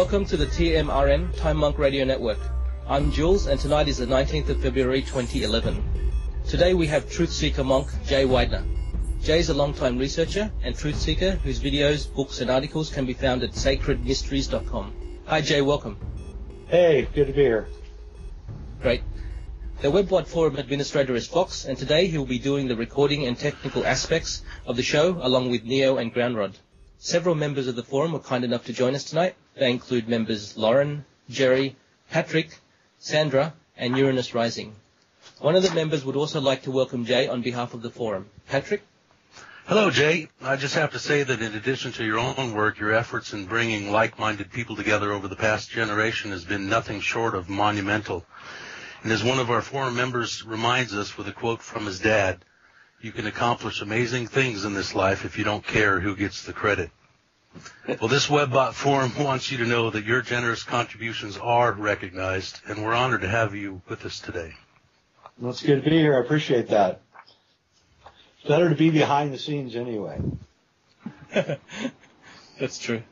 Welcome to the TMRN Time Monk Radio Network. I'm Jules, and tonight is the 19th of February 2011. Today we have truth seeker monk Jay Weidner. Jay is a long-time researcher and truth seeker whose videos, books and articles can be found at sacredmysteries.com. Hi Jay, welcome. Hey, good to be here. Great. The Webbot Forum administrator is Fox, and today he will be doing the recording and technical aspects of the show along with Neo and Groundrod. Several members of the forum were kind enough to join us tonight. They include members Lauren, Jerry, Patrick, Sandra, and Uranus Rising. One of the members would also like to welcome Jay on behalf of the forum. Patrick? Hello, Jay. I just have to say that in addition to your own work, your efforts in bringing like-minded people together over the past generation has been nothing short of monumental. And as one of our forum members reminds us with a quote from his dad, you can accomplish amazing things in this life if you don't care who gets the credit. Well, this Webbot Forum wants you to know that your generous contributions are recognized, and we're honored to have you with us today. Well, it's good to be here. I appreciate that. It's better to be behind the scenes anyway. That's true.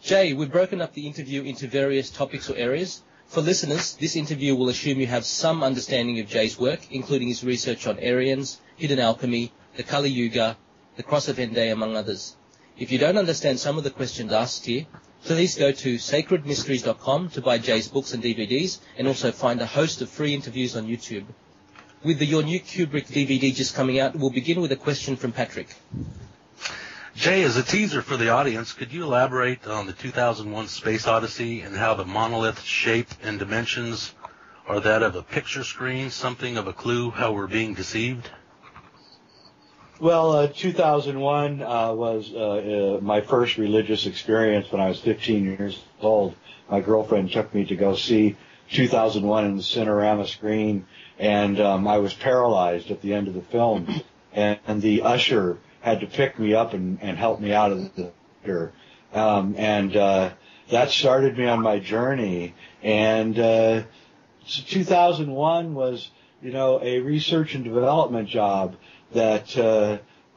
Jay, we've broken up the interview into various topics or areas. For listeners, this interview will assume you have some understanding of Jay's work, including his research on Aryans, hidden alchemy, the Kali Yuga, the Cross of Henday, among others. If you don't understand some of the questions asked here, please go to sacredmysteries.com to buy Jay's books and DVDs, and also find a host of free interviews on YouTube. With your new Kubrick DVD just coming out, we'll begin with a question from Patrick. Jay, as a teaser for the audience, could you elaborate on the 2001 Space Odyssey and how the monolith's shape and dimensions are that of a picture screen, something of a clue how we're being deceived? Well, 2001 was my first religious experience when I was 15 years old. My girlfriend took me to go see 2001 in the Cinerama screen, and I was paralyzed at the end of the film. And the usher had to pick me up and help me out of the theater. That started me on my journey. And 2001 was, a research and development job that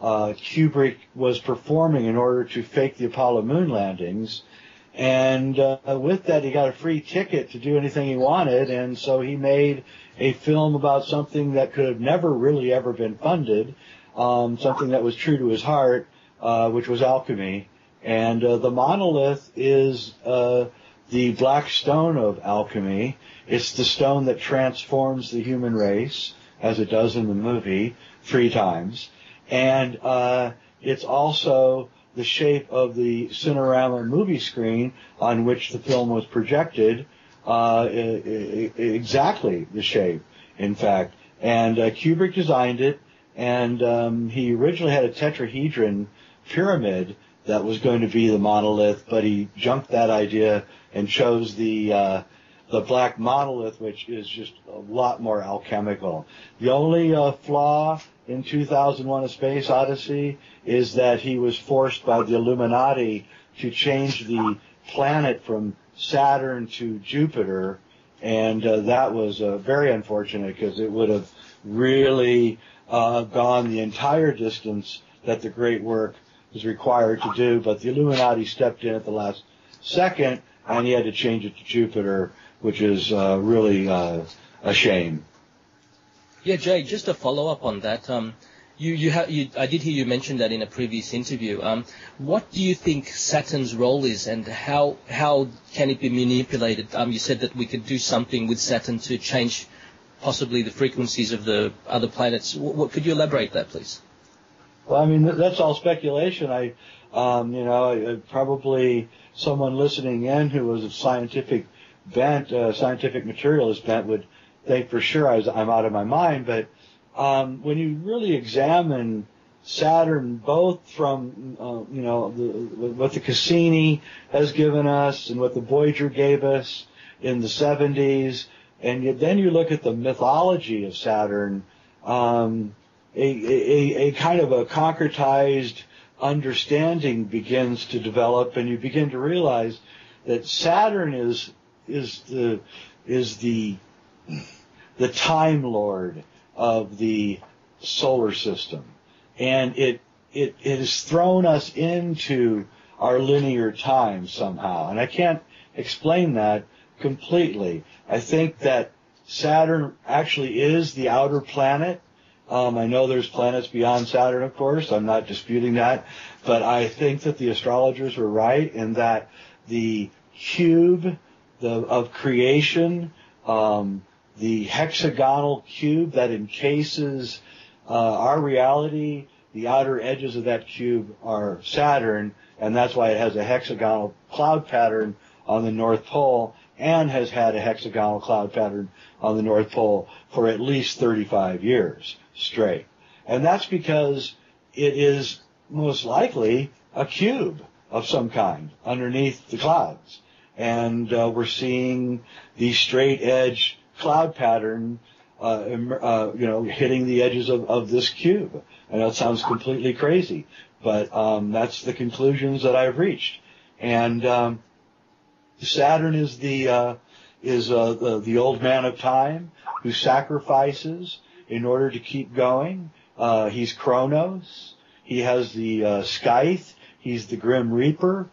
Kubrick was performing in order to fake the Apollo moon landings. And with that, he got a free ticket to do anything he wanted, and so he made a film about something that could have never really ever been funded, something that was true to his heart, which was alchemy. And the monolith is the black stone of alchemy. It's the stone that transforms the human race, as it does in the movie, 3 times. And it's also the shape of the Cinerama movie screen on which the film was projected, exactly the shape, in fact. And Kubrick designed it, and he originally had a tetrahedron pyramid that was going to be the monolith, but he junked that idea and chose the black monolith, which is just a lot more alchemical. The only flaw in 2001: A Space Odyssey is that he was forced by the Illuminati to change the planet from Saturn to Jupiter, and that was very unfortunate because it would have really gone the entire distance that the great work was required to do, but the Illuminati stepped in at the last second, and he had to change it to Jupiter, which is really a shame. Yeah, Jay, just to follow up on that, I did hear you mention that in a previous interview. What do you think Saturn's role is, and how can it be manipulated? You said that we could do something with Saturn to change possibly the frequencies of the other planets. Could you elaborate that, please? Well, I mean, that's all speculation. Probably someone listening in who was a scientific materialist bent would think for sure I'm out of my mind. But when you really examine Saturn, both from what the Cassini has given us and what the Voyager gave us in the 70s, and then you look at the mythology of Saturn, a kind of a concretized understanding begins to develop, and you begin to realize that Saturn is the Time Lord of the solar system, and it has thrown us into our linear time somehow. And I can't explain that completely. I think that Saturn actually is the outer planet. I know there's planets beyond Saturn, of course. I'm not disputing that. But I think that the astrologers were right in that the cube of creation, the hexagonal cube that encases our reality, the outer edges of that cube are Saturn, and that's why it has a hexagonal cloud pattern on the North Pole and has had a hexagonal cloud pattern on the North Pole for at least 35 years straight. And that's because it is most likely a cube of some kind underneath the clouds. And we're seeing the straight edge cloud pattern hitting the edges of this cube. I know it sounds completely crazy, but that's the conclusions that I've reached. And Saturn is the old man of time who sacrifices in order to keep going. He's Kronos. He has the scythe. He's the Grim Reaper.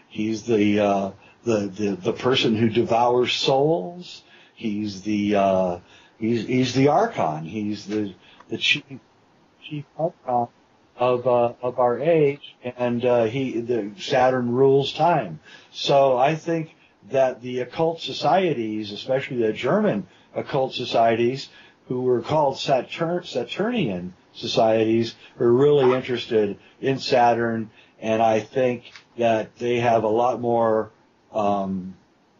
He's the person who devours souls. He's the Archon. He's the chief Archon of our age, and Saturn rules time. So I think that the occult societies, especially the German occult societies, who were called Saturnian societies, are really interested in Saturn, and I think that they have a lot more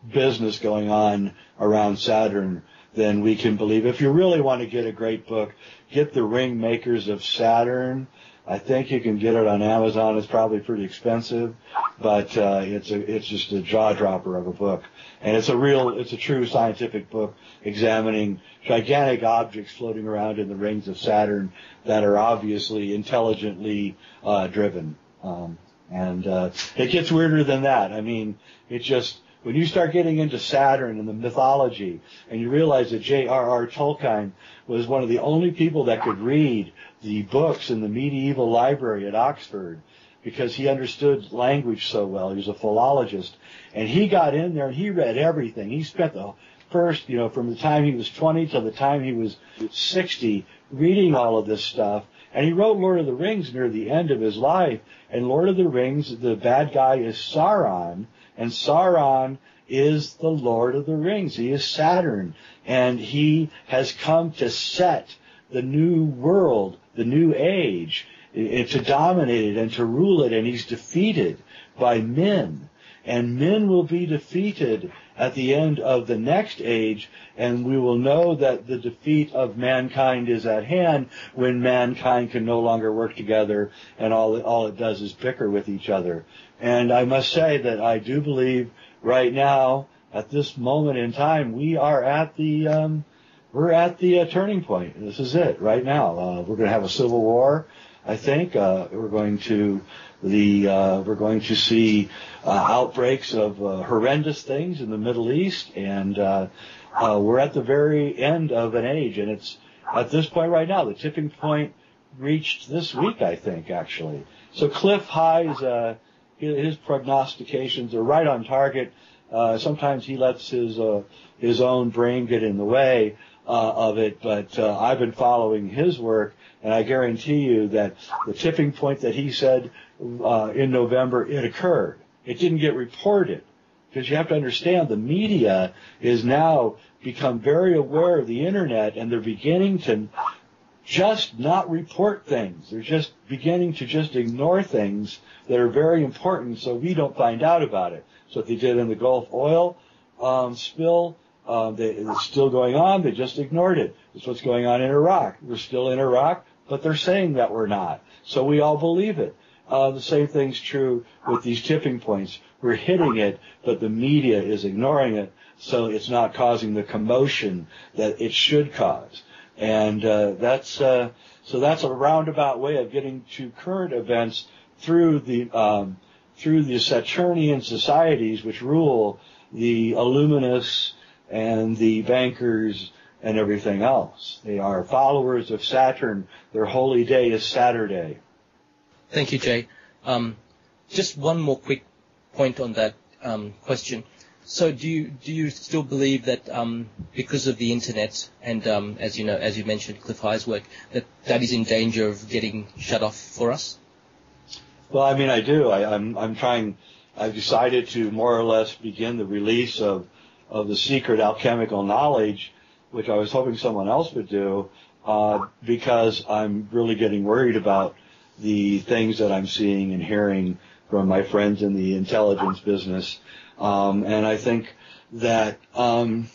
business going on around Saturn than we can believe. If you really want to get a great book, get The Ring Makers of Saturn. I think you can get it on Amazon. It's probably pretty expensive, but it's just a jaw dropper of a book, and it's a true scientific book examining gigantic objects floating around in the rings of Saturn that are obviously intelligently driven. And it gets weirder than that. I mean, when you start getting into Saturn and the mythology, and you realize that J.R.R. Tolkien was one of the only people that could read the books in the medieval library at Oxford because he understood language so well. He was a philologist. And he got in there and he read everything. He spent the first, from the time he was 20 till the time he was 60 reading all of this stuff. And he wrote Lord of the Rings near the end of his life. And Lord of the Rings, the bad guy is Sauron. And Sauron is the Lord of the Rings. He is Saturn. And he has come to set the new world, the new age, to dominate it and to rule it. And he's defeated by men. And men will be defeated at the end of the next age, and we will know that the defeat of mankind is at hand when mankind can no longer work together and all it does is bicker with each other. And I must say that I do believe right now, at this moment in time, we're at the turning point. This is it right now. We're going to have a civil war. I think we're going to see outbreaks of horrendous things in the Middle East, and we're at the very end of an age. And it's at this point right now, the tipping point reached this week, I think, actually. So Cliff High's his prognostications are right on target. Sometimes he lets his own brain get in the way of it, but I've been following his work, and I guarantee you that the tipping point that he said in November, it occurred. It didn't get reported, because you have to understand the media is now become very aware of the internet, and they're beginning to just not report things. They're just beginning to just ignore things that are very important, so we don't find out about it. So what they did in the Gulf oil spill, it's still going on. They just ignored it. It's what's going on in Iraq. We're still in Iraq, but they're saying that we're not. So we all believe it. The same thing's true with these tipping points. We're hitting it, but the media is ignoring it, so it's not causing the commotion that it should cause. And that's a roundabout way of getting to current events through the Saturnian societies, which rule the Illuminists and the bankers and everything else. They are followers of Saturn. Their holy day is Saturday. Thank you, Jay. Just one more quick point on that question. So do you still believe that because of the internet and as you mentioned, Cliff High's work, that is in danger of getting shut off for us? Well, I mean, I do. I've decided to more or less begin the release of the secret alchemical knowledge, which I was hoping someone else would do, because I'm really getting worried about the things that I'm seeing and hearing from my friends in the intelligence business. And I think that, I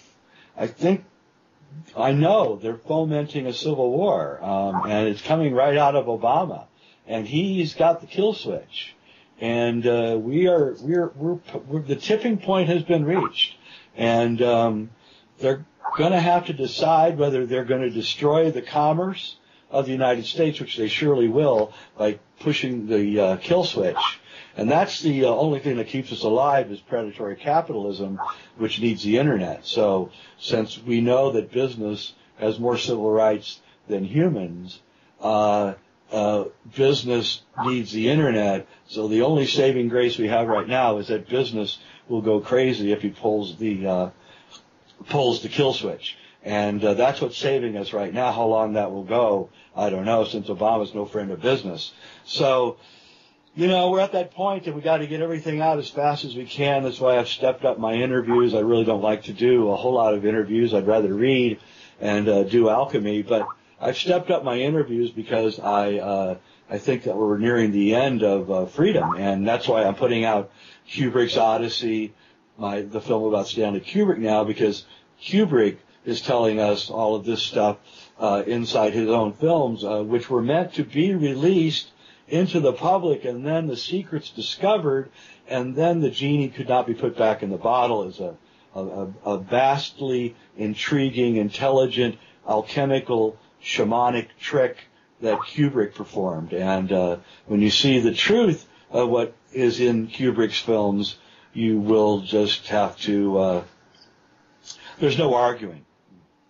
know they're fomenting a civil war, and it's coming right out of Obama, and he's got the kill switch, and we're the tipping point has been reached, and they're going to have to decide whether they're going to destroy the commerce of the United States, which they surely will, by pushing the kill switch. And that's the only thing that keeps us alive is predatory capitalism, which needs the internet. So since we know that business has more civil rights than humans, business needs the internet. So the only saving grace we have right now is that business will go crazy if he pulls the kill switch. And that's what's saving us right now. How long that will go, I don't know, since Obama's no friend of business. So, we're at that point that we got to get everything out as fast as we can. That's why I've stepped up my interviews. I really don't like to do a whole lot of interviews. I'd rather read and do alchemy. But I've stepped up my interviews because I think that we're nearing the end of freedom, and that's why I'm putting out Kubrick's Odyssey, the film about Stanley Kubrick now, because Kubrick is telling us all of this stuff inside his own films, which were meant to be released into the public, and then the secrets discovered, and then the genie could not be put back in the bottle. Is a vastly intriguing, intelligent, alchemical, shamanic trick that Kubrick performed. And when you see the truth of what is in Kubrick's films, you will just have to, there's no arguing,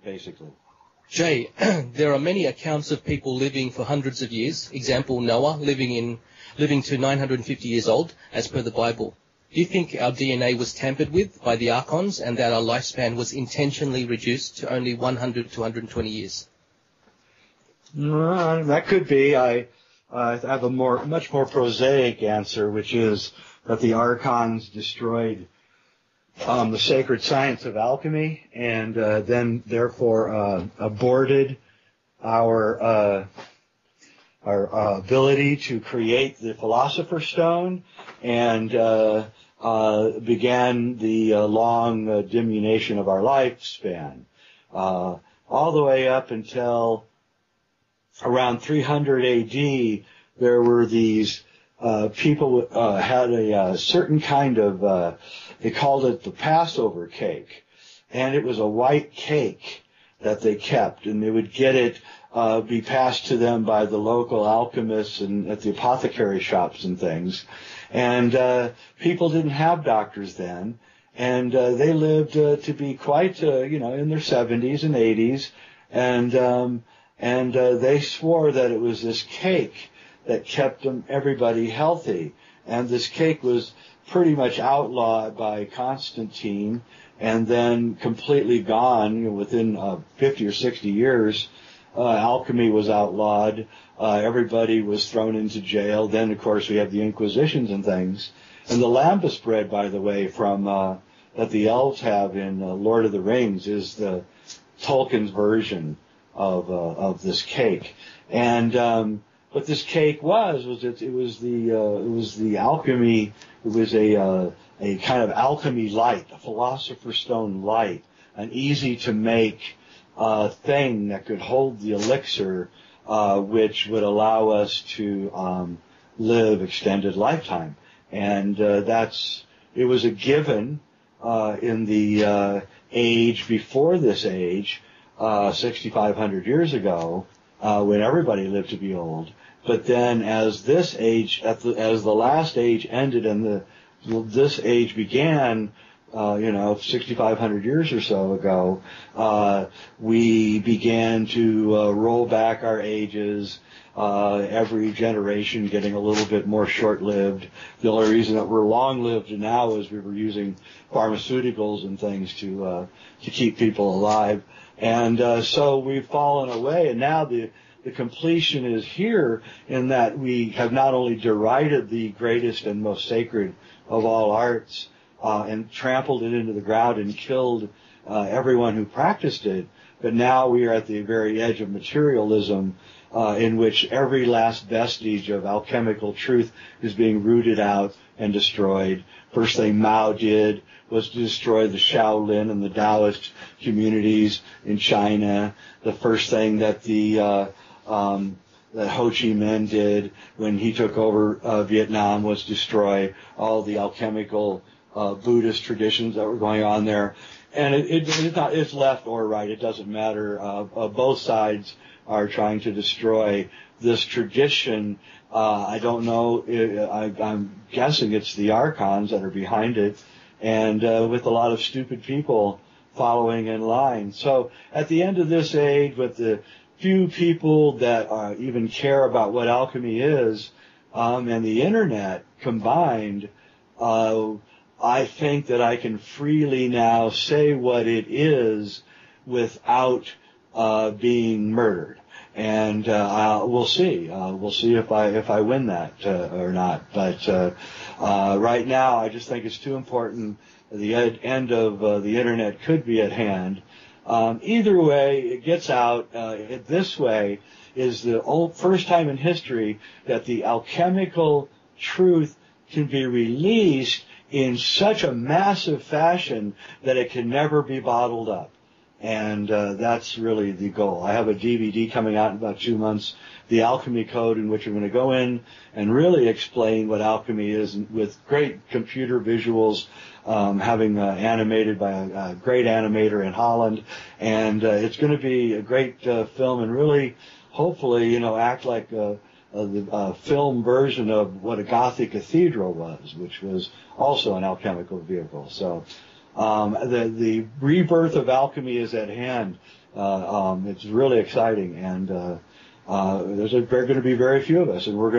basically. Jay, there are many accounts of people living for hundreds of years. Example, Noah living to 950 years old, as per the Bible. Do you think our DNA was tampered with by the archons and that our lifespan was intentionally reduced to only 100 to 120 years? That could be. I have a much more prosaic answer, which is that the archons destroyed the sacred science of alchemy, and then therefore aborted our ability to create the Philosopher's Stone, and began the long diminution of our lifespan, all the way up until around 300 A.D. There were these people had a certain kind of they called it the Passover cake, and it was a white cake that they kept, and they would get it be passed to them by the local alchemists and at the apothecary shops and things. And people didn't have doctors then, and they lived to be quite in their 70s and 80s, and they swore that it was this cake that kept everybody healthy. And this cake was pretty much outlawed by Constantine, and then completely gone. Within 50 or 60 years, alchemy was outlawed. Everybody was thrown into jail. Then, of course, we have the Inquisitions and things. And the lambus bread, by the way, from that the elves have in Lord of the Rings, is the Tolkien's version of this cake. And what this cake was it was the alchemy. It was a kind of alchemy light, a Philosopher's Stone light, an easy to make thing that could hold the elixir, which would allow us to live extended lifetime. And it was a given in the age before this age, 6,500 years ago, when everybody lived to be old. But then as the last age ended and this age began, 6,500 years or so ago, we began to roll back our ages, every generation getting a little bit more short-lived. The only reason that we're long-lived now is we were using pharmaceuticals and things to keep people alive. And so we've fallen away, and now the completion is here in that we have not only derided the greatest and most sacred of all arts, and trampled it into the ground and killed everyone who practiced it, but now we are at the very edge of materialism, in which every last vestige of alchemical truth is being rooted out and destroyed. First thing Mao did was to destroy the Shaolin and the Taoist communities in China. The first thing that that Ho Chi Minh did when he took over Vietnam was destroy all the alchemical Buddhist traditions that were going on there. And it's left or right. It doesn't matter. Both sides are trying to destroy this tradition. I don't know. I'm guessing it's the archons that are behind it, and with a lot of stupid people following in line. So at the end of this age, with the few people that even care about what alchemy is, and the internet combined, I think that I can freely now say what it is without being murdered, and we'll see. We'll see if I win that or not. But right now, I just think it's too important. The end of the internet could be at hand. Either way, it gets out. This way is the first time in history that the alchemical truth can be released in such a massive fashion that it can never be bottled up. And that's really the goal. I have a DVD coming out in about 2 months, The Alchemy Code, in which I'm going to go in and really explain what alchemy is with great computer visuals, having animated by a great animator in Holland. And it's going to be a great film and really, hopefully, act like the film version of what a Gothic cathedral was, which was also an alchemical vehicle. So the rebirth of alchemy is at hand. It's really exciting, and there's going to be very few of us, and we're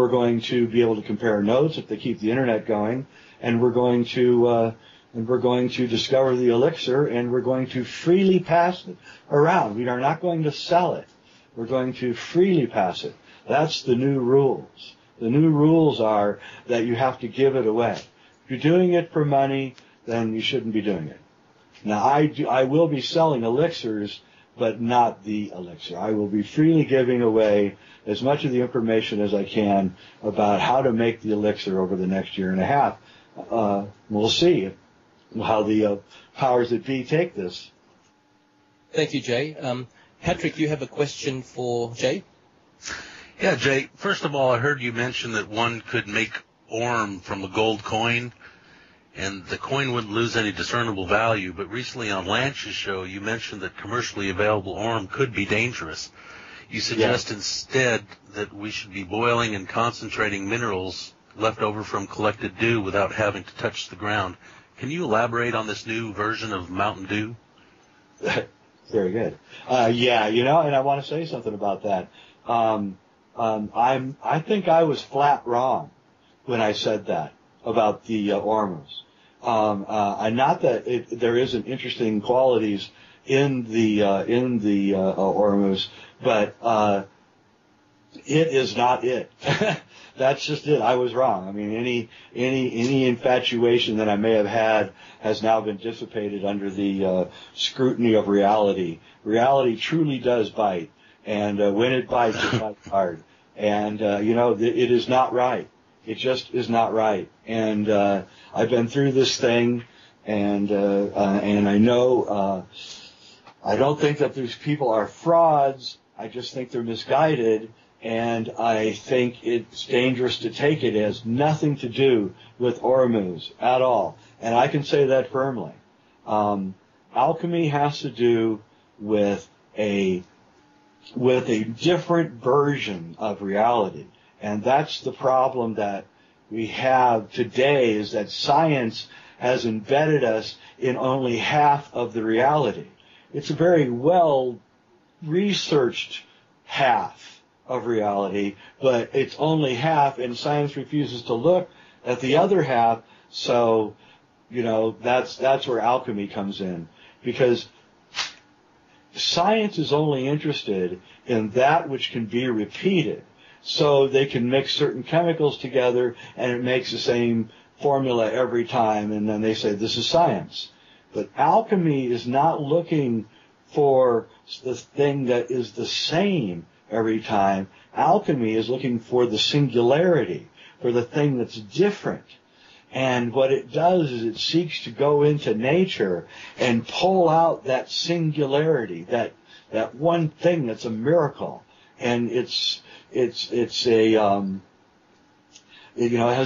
going to be able to compare notes if they keep the internet going, and we're going to discover the elixir, and we're going to freely pass it around. We are not going to sell it. We're going to freely pass it. That's the new rules. The new rules are that you have to give it away. If you're doing it for money, then you shouldn't be doing it. Now, I will be selling elixirs, but not the elixir. I will be freely giving away as much of the information as I can about how to make the elixir over the next year and a half. We'll see how the powers that be take this. Thank you, Jay. Patrick, you have a question for Jay? Yeah, Jay, first of all, I heard you mention that one could make orm from a gold coin, and the coin wouldn't lose any discernible value, but recently on Lance's show, you mentioned that commercially available orm could be dangerous. You suggest instead that we should be boiling and concentrating minerals left over from collected dew without having to touch the ground. Can you elaborate on this new version of Mountain Dew? Very good. And I want to say something about that. I think I was flat wrong when I said that about the Ormus. Not that there isn't interesting qualities in the Ormus, but it is not it. That's just it. I was wrong. I mean, any infatuation that I may have had has now been dissipated under the scrutiny of reality. Reality truly does bite, and when it bites, it bites hard. And it is not right. It just is not right. And I've been through this thing, and I know I don't think that these people are frauds. I just think they're misguided. And I think it's dangerous to take it. It has nothing to do with Ormuz at all. And I can say that firmly. Alchemy has to do with a different version of reality. And that's the problem that we have today, is that science has embedded us in only half of the reality. It's a very well researched half of reality, but it's only half, and science refuses to look at the other half. So, that's where alchemy comes in, because science is only interested in that which can be repeated. So they can mix certain chemicals together and it makes the same formula every time, and then they say this is science. But alchemy is not looking for the thing that is the same every time. Alchemy is looking for the singularity, for the thing that's different. And what it does is it seeks to go into nature and pull out that singularity, that one thing that's a miracle. And it has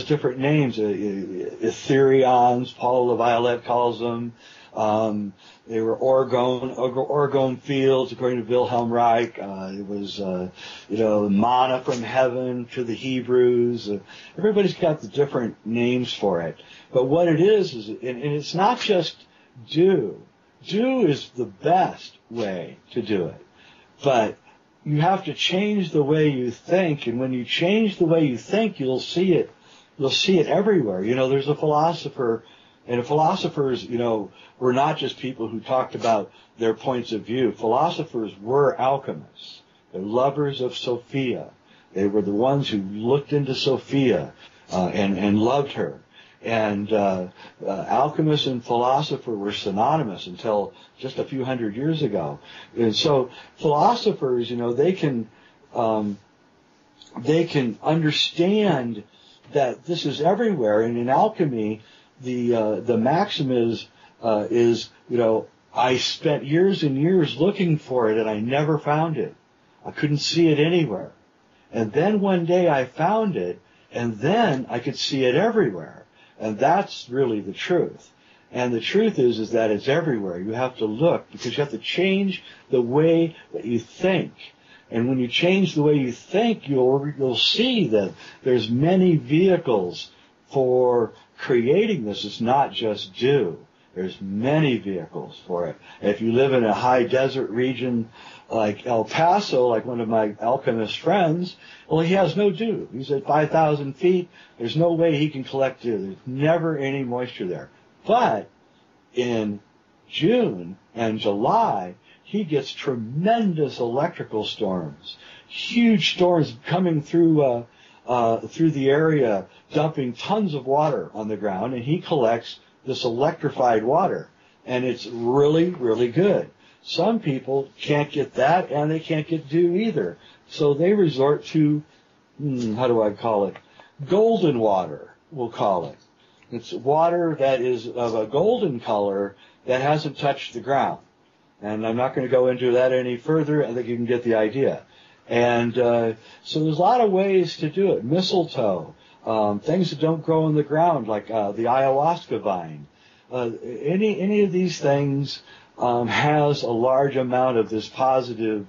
different names. Etherions, Paul the Violet calls them. They were orgone fields, according to Wilhelm Reich. It was, manna from heaven to the Hebrews. Everybody's got the different names for it. But what it is and it's not just do. Do is the best way to do it. But you have to change the way you think, and when you change the way you think, you'll see it everywhere. There's a philosopher, and philosophers, were not just people who talked about their points of view. Philosophers were alchemists. They're lovers of Sophia. They were the ones who looked into Sophia and loved her. And alchemist and philosopher were synonymous until just a few hundred years ago. And so philosophers, they can understand that this is everywhere. And in alchemy, the maxim is I spent years and years looking for it and I never found it. I couldn't see it anywhere. And then one day I found it, and then I could see it everywhere. And that's really the truth. And the truth is that it's everywhere. You have to look, because you have to change the way that you think. And when you change the way you think, you'll see that there's many vehicles for creating this. It's not just do. There's many vehicles for it. If you live in a high desert region like El Paso, like one of my alchemist friends, well, he has no dew. He's at 5,000 feet. There's no way he can collect dew. There's never any moisture there. But in June and July, he gets tremendous electrical storms, huge storms coming through the area, dumping tons of water on the ground, and he collects this electrified water, and it's really, really good. Some people can't get that, and they can't get dew either. So they resort to, how do I call it? Golden water, we'll call it. It's water that is of a golden color that hasn't touched the ground. And I'm not going to go into that any further. I think you can get the idea. And so there's a lot of ways to do it. Mistletoe, things that don't grow in the ground, like the ayahuasca vine. Any of these things has a large amount of this positive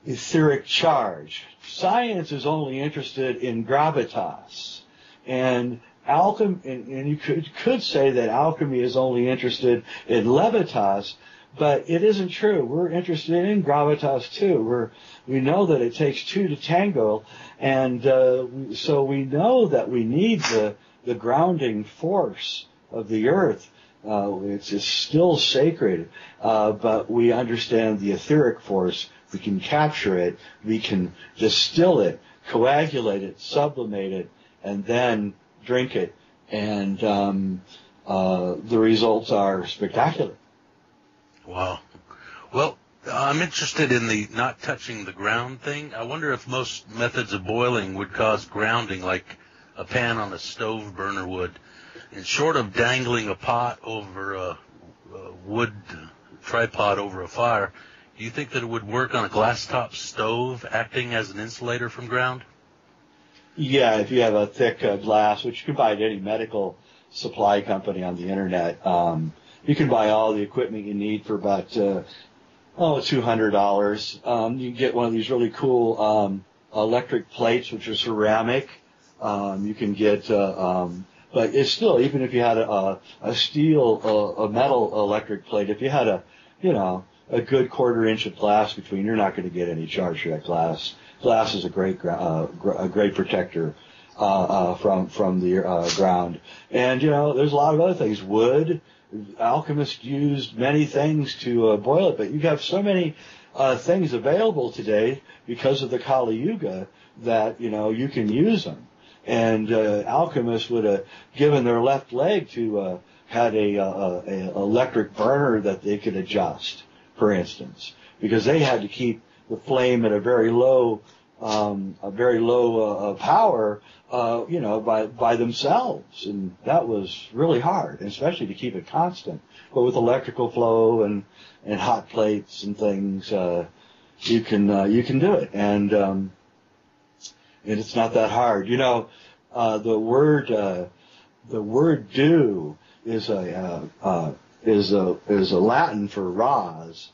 etheric charge. Science is only interested in gravitas, and and you could say that alchemy is only interested in levitas, but it isn't true. We're interested in gravitas too. We know that it takes two to tango, and so we know that we need the grounding force of the earth. It's still sacred, but we understand the etheric force. We can capture it, we can distill it, coagulate it, sublimate it, and then drink it, and the results are spectacular. Wow. Well, I'm interested in the not touching the ground thing. I wonder if most methods of boiling would cause grounding, like a pan on a stove burner would. And short of dangling a pot over a wood tripod over a fire, do you think that it would work on a glass-top stove, acting as an insulator from ground? Yeah, if you have a thick glass, which you can buy at any medical supply company on the internet. You can buy all the equipment you need for about $200. You can get one of these really cool electric plates, which are ceramic. You can get But it's still, even if you had a steel, a metal electric plate, if you had a good 1/4 inch of glass between, you're not going to get any charge for that glass. Glass is a great protector from the ground. And there's a lot of other things. Wood, alchemists used many things to boil it, but you have so many things available today because of the Kali Yuga that you can use them. And alchemists would have given their left leg to had a electric burner that they could adjust, for instance, because they had to keep the flame at a very low power, by themselves, and that was really hard, especially to keep it constant. But with electrical flow and hot plates and things, you can do it, and it's not that hard. The word "dew" is a Latin for Ras,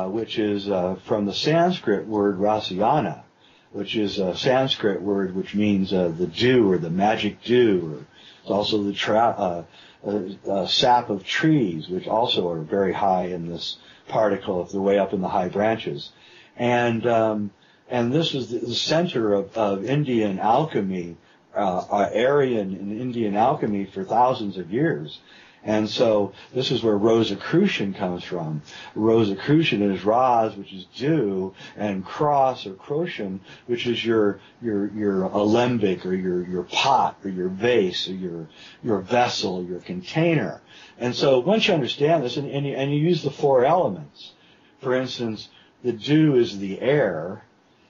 which is from the Sanskrit word Rasayana, which is a Sanskrit word which means the dew or the magic dew. Or it's also the sap of trees, which also are very high in this particle if they're way up in the high branches. And this is the center of Indian alchemy, Aryan and Indian alchemy for thousands of years. And so this is where Rosicrucian comes from. Rosicrucian is Ras, which is dew, and Cross or Crocian, which is your alembic or your pot or your vase or your vessel, your container. And so once you understand this, and you use the 4 elements, for instance, the dew is the air,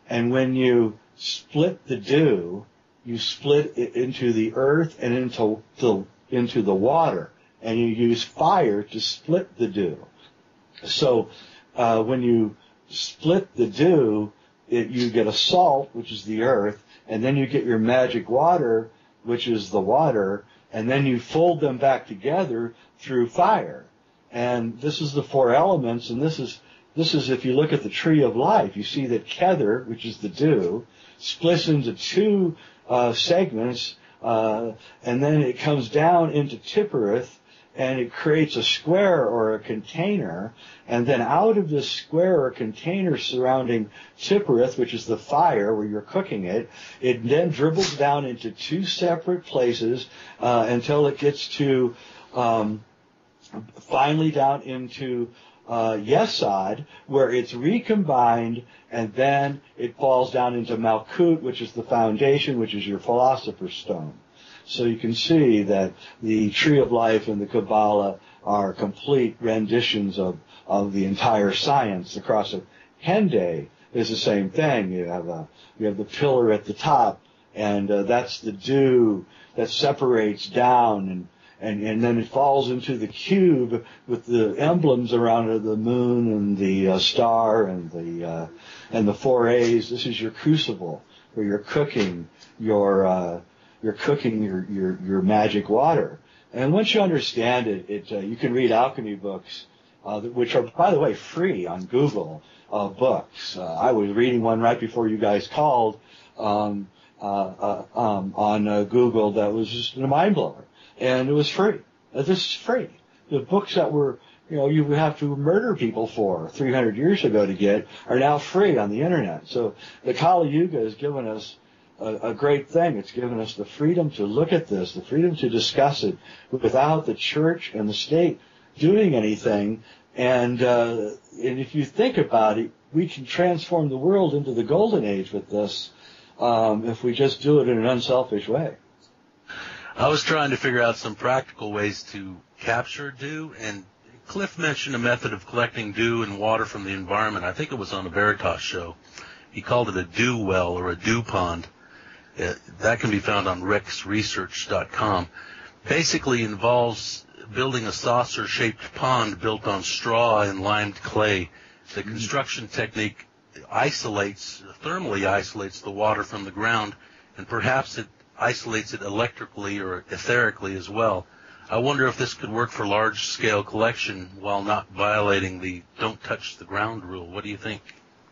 and when you split the dew, you split it into the earth and into the water. And you use fire to split the dew. So when you split the dew, you get a salt, which is the earth, and then you get your magic water, which is the water, and then you fold them back together through fire. And this is the 4 elements, and this is if you look at the tree of life, you see that Kether, which is the dew, splits into 2 segments, and then it comes down into Tiphereth, and it creates a square or a container, and then out of this square or container surrounding Tiphereth, which is the fire where you're cooking it, it then dribbles down into 2 separate places until it gets to finally down into Yesod, where it's recombined, and then it falls down into Malkut, which is the foundation, which is your philosopher's stone. So you can see that the Tree of Life and the Kabbalah are complete renditions of the entire science. The Cross of Hende is the same thing. You have the pillar at the top, and that's the dew that separates down, and then it falls into the cube with the emblems around it, the moon and the star and the 4 A's. This is your crucible where you're cooking your magic water. And once you understand it, you can read alchemy books, which are, by the way, free on Google books. I was reading one right before you guys called on Google that was just a mind blower, and it was free. This is free. The books that were you would have to murder people for 300 years ago to get are now free on the internet. So the Kali Yuga has given us a great thing. It's given us the freedom to look at this, the freedom to discuss it without the church and the state doing anything. And if you think about it, we can transform the world into the golden age with this if we just do it in an unselfish way. I was trying to figure out some practical ways to capture dew, and Cliff mentioned a method of collecting dew and water from the environment. I think it was on a Veritas show. He called it a dew well or a dew pond. That can be found on rexresearch.com. Basically involves building a saucer-shaped pond built on straw and limed clay. The construction technique thermally isolates the water from the ground, and perhaps it isolates it electrically or etherically as well. I wonder if this could work for large-scale collection while not violating the don't touch the ground rule. What do you think?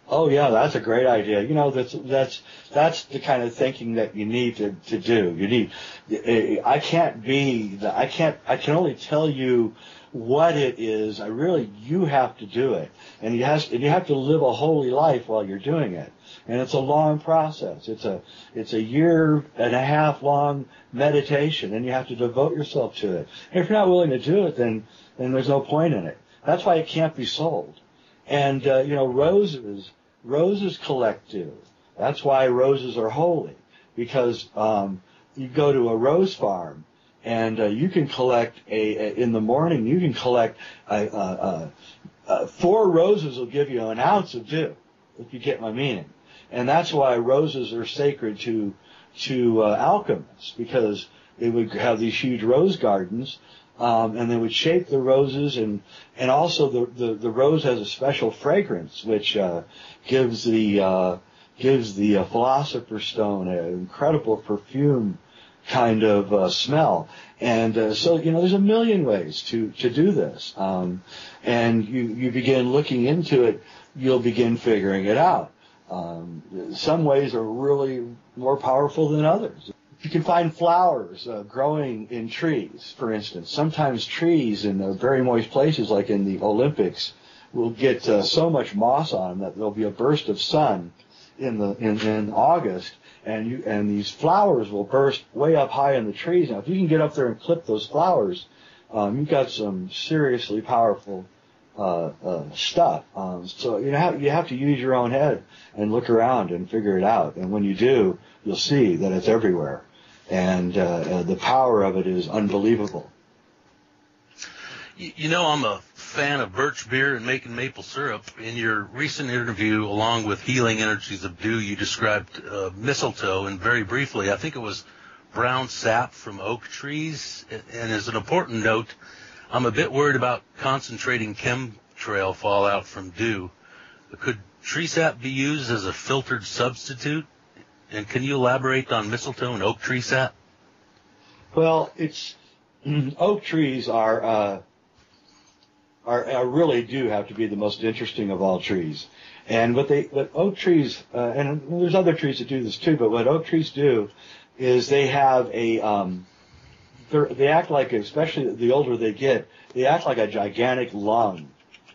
Oh yeah, that's a great idea. You know, that's the kind of thinking that you need to do. I can only tell you what it is. You have to do it. And you have to live a holy life while you're doing it. And it's a long process. It's a year and a half long meditation, and you have to devote yourself to it. And if you're not willing to do it, then there's no point in it. That's why it can't be sold. And, roses collect dew. That's why roses are holy, because you go to a rose farm and you can collect in the morning, you can collect 4 roses will give you an ounce of dew, if you get my meaning. And that's why roses are sacred to alchemists, because they would have these huge rose gardens. And they would shape the roses, and also the rose has a special fragrance which gives the philosopher's stone an incredible perfume kind of smell. And so there's a million ways to do this. And you begin looking into it, you'll begin figuring it out. Some ways are really more powerful than others. You can find flowers growing in trees, for instance. Sometimes trees in very moist places, like in the Olympics, will get so much moss on them that there'll be a burst of sun in August, and these flowers will burst way up high in the trees. Now, if you can get up there and clip those flowers, you've got some seriously powerful stuff. So you have to use your own head and look around and figure it out. And when you do, you'll see that it's everywhere. And the power of it is unbelievable. I'm a fan of birch beer and making maple syrup. In your recent interview, along with Healing Energies of Dew, you described mistletoe, and very briefly, I think it was brown sap from oak trees. And as an important note, I'm a bit worried about concentrating chemtrail fallout from dew. Could tree sap be used as a filtered substitute? And can you elaborate on mistletoe and oak tree sap? Well, oak trees are really do have to be the most interesting of all trees. And what oak trees, and there's other trees that do this too, but what oak trees do is they have they act like, especially the older they get, they act like a gigantic lung,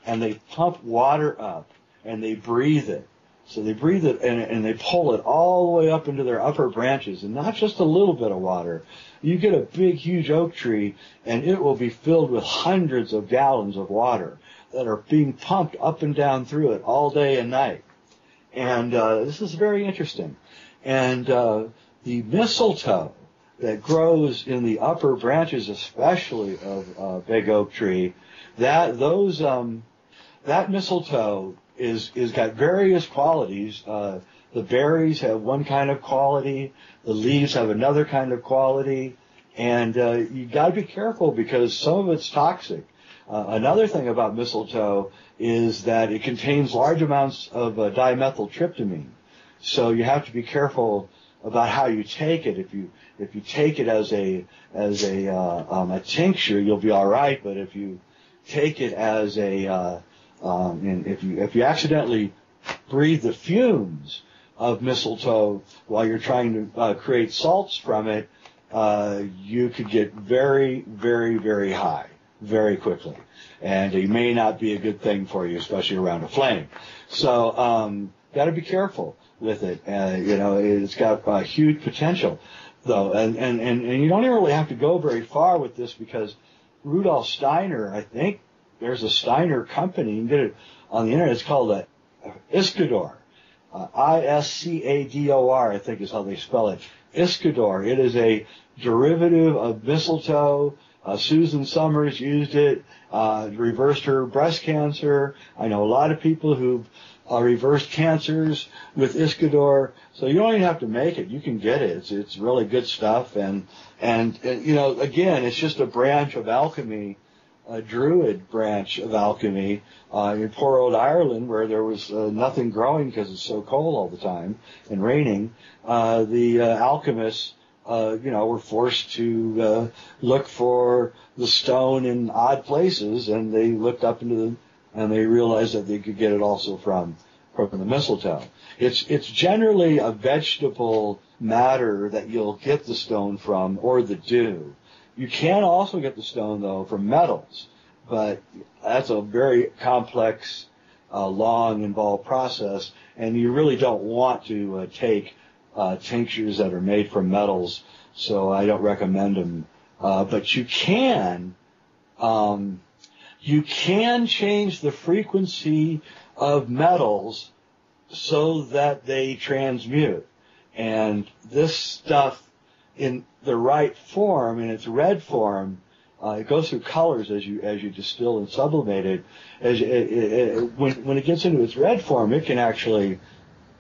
and they pump water up and they breathe it. So they breathe it and they pull it all the way up into their upper branches, and not just a little bit of water. You get a big, huge oak tree, and it will be filled with hundreds of gallons of water that are being pumped up and down through it all day and night. And this is very interesting. And the mistletoe that grows in the upper branches, especially of big oak tree, that mistletoe is got various qualities. The berries have one kind of quality, the leaves have another kind of quality, and you got to be careful because some of it's toxic. Another thing about mistletoe is that it contains large amounts of dimethyltryptamine, so you have to be careful about how you take it. If you take it as a tincture, you'll be all right. But if you take it as and if you accidentally breathe the fumes of mistletoe while you're trying to create salts from it, you could get very, very, very high very quickly, and it may not be a good thing for you, especially around a flame. So got to be careful with it. It's got huge potential, though, and you don't even really have to go very far with this, because Rudolf Steiner, I think there's a Steiner company, you can get it on the internet, it's called Iscador. Iscador, I think is how they spell it. Iscador. It is a derivative of mistletoe. Susan Summers used it, reversed her breast cancer. I know a lot of people who've reversed cancers with Iscador. So you don't even have to make it. You can get it. It's really good stuff. And again, it's just a branch of alchemy, a druid branch of alchemy in poor old Ireland, where there was nothing growing because it's so cold all the time and raining. The alchemists, were forced to look for the stone in odd places, and they looked up into them, and they realized that they could get it also from the mistletoe. It's generally a vegetable matter that you'll get the stone from, or the dew. You can also get the stone, though, from metals, but that's a very complex, long, involved process, and you really don't want to take tinctures that are made from metals, so I don't recommend them. But you can change the frequency of metals so that they transmute. And this stuff, in the right form, in its red form, it goes through colors as you distill and sublimate it. When it gets into its red form, it can actually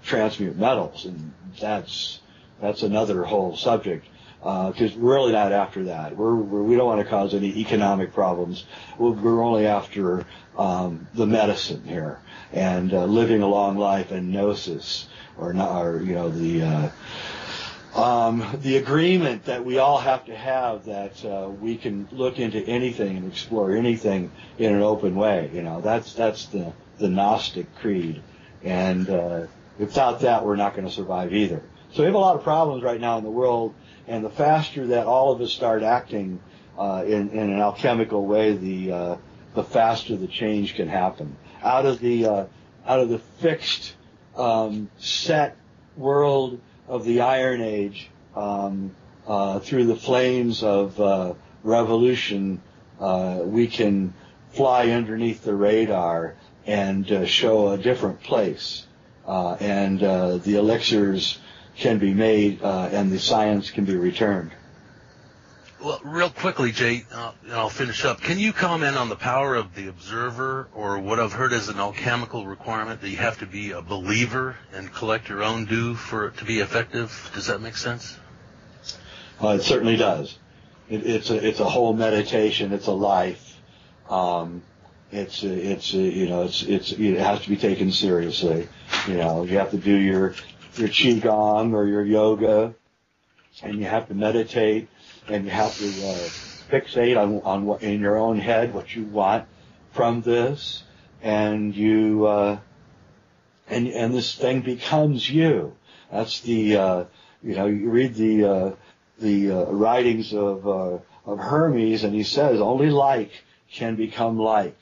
transmute metals, and that's another whole subject. Because we're really not after that. We don't want to cause any economic problems. We're only after the medicine here, and living a long life and gnosis, or the agreement that we all have to have that we can look into anything and explore anything in an open way. That's the Gnostic creed, and without that, we're not going to survive either. So we have a lot of problems right now in the world. And the faster that all of us start acting in an alchemical way, the faster the change can happen. Out of the fixed set world of the Iron Age, through the flames of revolution, we can fly underneath the radar and show a different place. And the elixirs can be made, and the science can be returned. Well, real quickly, Jay, and I'll finish up. Can you comment on the power of the observer, or what I've heard as an alchemical requirement that you have to be a believer and collect your own dew for it to be effective? Does that make sense? It certainly does. It's a whole meditation. It's a life. It has to be taken seriously. You have to do your qigong or your yoga, and you have to meditate, and you have to fixate on what in your own head what you want from this, and you and this thing becomes you. That's the you read the writings of Hermes, and he says only like can become like.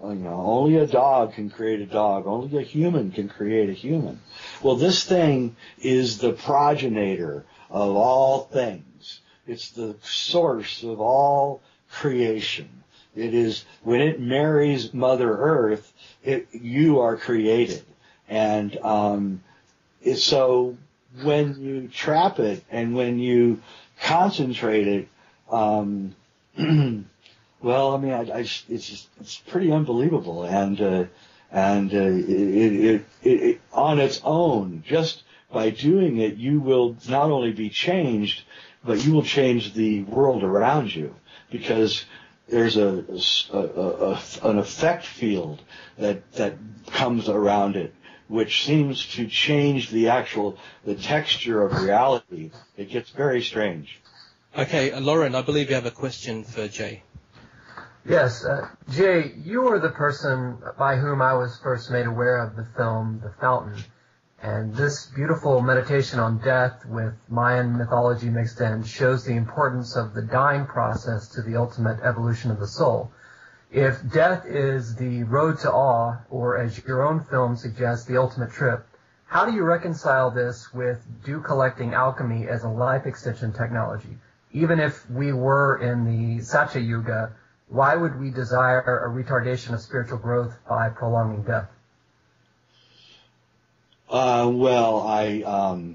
Only a dog can create a dog. Only a human can create a human. Well, this thing is the progenitor of all things. It's the source of all creation. It is, when it marries Mother Earth, you are created. And so when you trap it and when you concentrate it, well, I mean, it's pretty unbelievable, and it on its own, just by doing it, you will not only be changed, but you will change the world around you, because there's an effect field that comes around it, which seems to change the texture of reality. It gets very strange. Okay, Lauren, I believe you have a question for Jay. Yes, Jay, you were the person by whom I was first made aware of the film The Fountain, and this beautiful meditation on death with Mayan mythology mixed in shows the importance of the dying process to the ultimate evolution of the soul. If death is the road to awe, or as your own film suggests, the ultimate trip, how do you reconcile this with dew collecting alchemy as a life extension technology? Even if we were in the Satya Yuga, why would we desire a retardation of spiritual growth by prolonging death? Well, I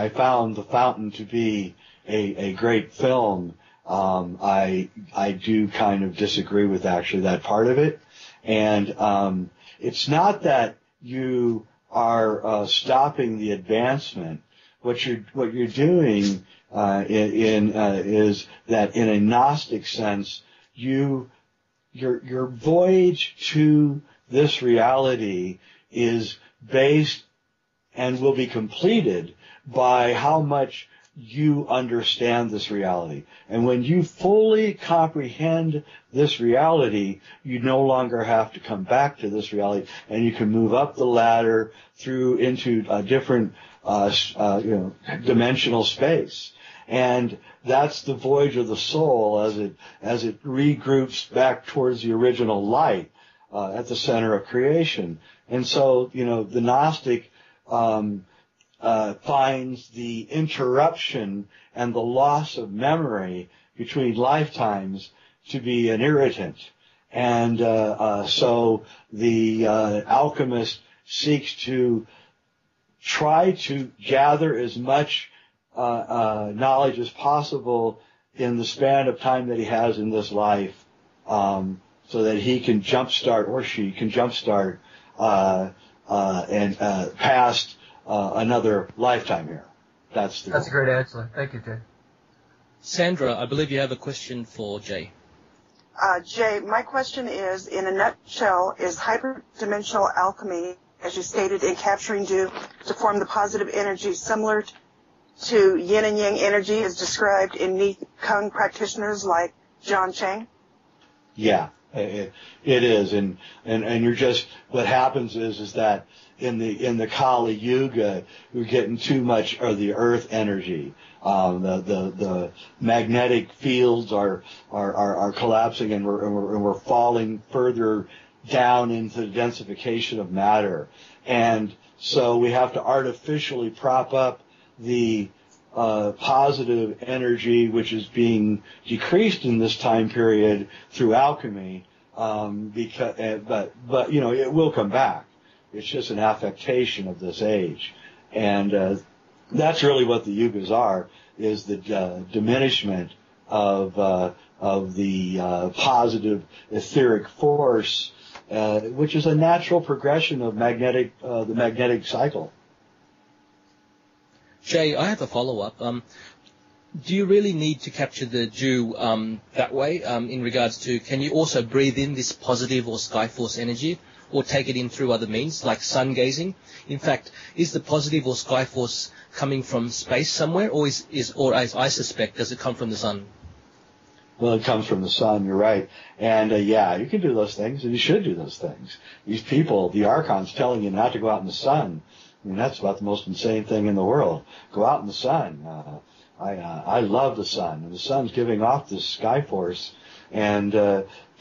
found The Fountain to be a great film. I do kind of disagree with actually that part of it, and it's not that you are stopping the advancement. What you're doing is that in a Gnostic sense, your voyage to this reality is based and will be completed by how much you understand this reality. And when you fully comprehend this reality, you no longer have to come back to this reality, and you can move up the ladder through into a different dimensional space. And that's the voyage of the soul as it regroups back towards the original light at the center of creation. And so, the Gnostic finds the interruption and the loss of memory between lifetimes to be an irritant. And so the alchemist seeks to try to gather as much knowledge as possible in the span of time that he has in this life, so that he can jumpstart, or she can jumpstart and past another lifetime here. That's a great answer. Thank you, Jay. Sandra, I believe you have a question for Jay. Jay, my question is, in a nutshell, is hyperdimensional alchemy, as you stated, in capturing dew to form the positive energy similar to yin and yang energy as described in Ni Kung practitioners like John Chang? Yeah, it is. And you're just, what happens is that in the Kali Yuga, we're getting too much of the earth energy. The magnetic fields are collapsing, and we're falling further down into the densification of matter. And so we have to artificially prop up the positive energy, which is being decreased in this time period through alchemy, but it will come back. It's just an affectation of this age. And that's really what the yugas are, is the diminishment of the positive etheric force, which is a natural progression of the magnetic cycle. Jay, I have a follow-up. Do you really need to capture the dew that way, in regards to, can you also breathe in this positive or sky force energy, or take it in through other means, like sun gazing? In fact, is the positive or sky force coming from space somewhere, or or as I suspect, does it come from the sun? Well, it comes from the sun, you're right. And you can do those things, and you should do those things. These people, the archons, telling you not to go out in the sun, I mean, that's about the most insane thing in the world. Go out in the sun. I love the sun, and the sun's giving off this sky force. And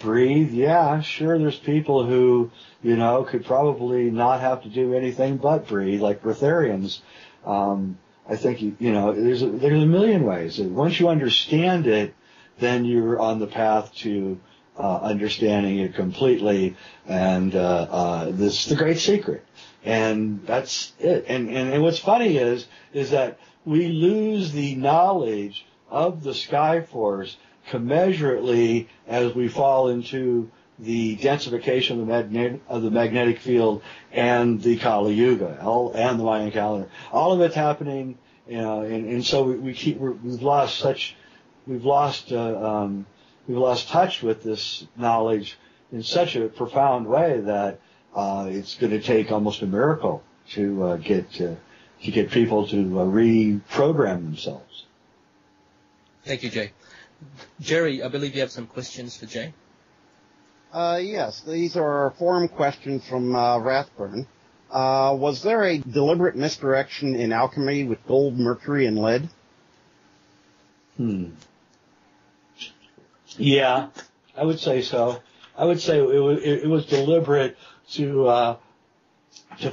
breathe, yeah, sure, there's people who, could probably not have to do anything but breathe, like breatharians. I think, there's a million ways. Once you understand it, then you're on the path to understanding it completely. And this is the great secret. And that's it. And what's funny is that we lose the knowledge of the sky force commensurately as we fall into the densification of the magnetic field and the Kali Yuga, and the Mayan calendar. All of it's happening, and so we've lost touch with this knowledge in such a profound way that it's going to take almost a miracle to get people to reprogram themselves. Thank you, Jay. Jerry, I believe you have some questions for Jay. Yes, these are forum questions from Rathburn. Was there a deliberate misdirection in alchemy with gold, mercury, and lead? Yeah, I would say so. I would say it was deliberate to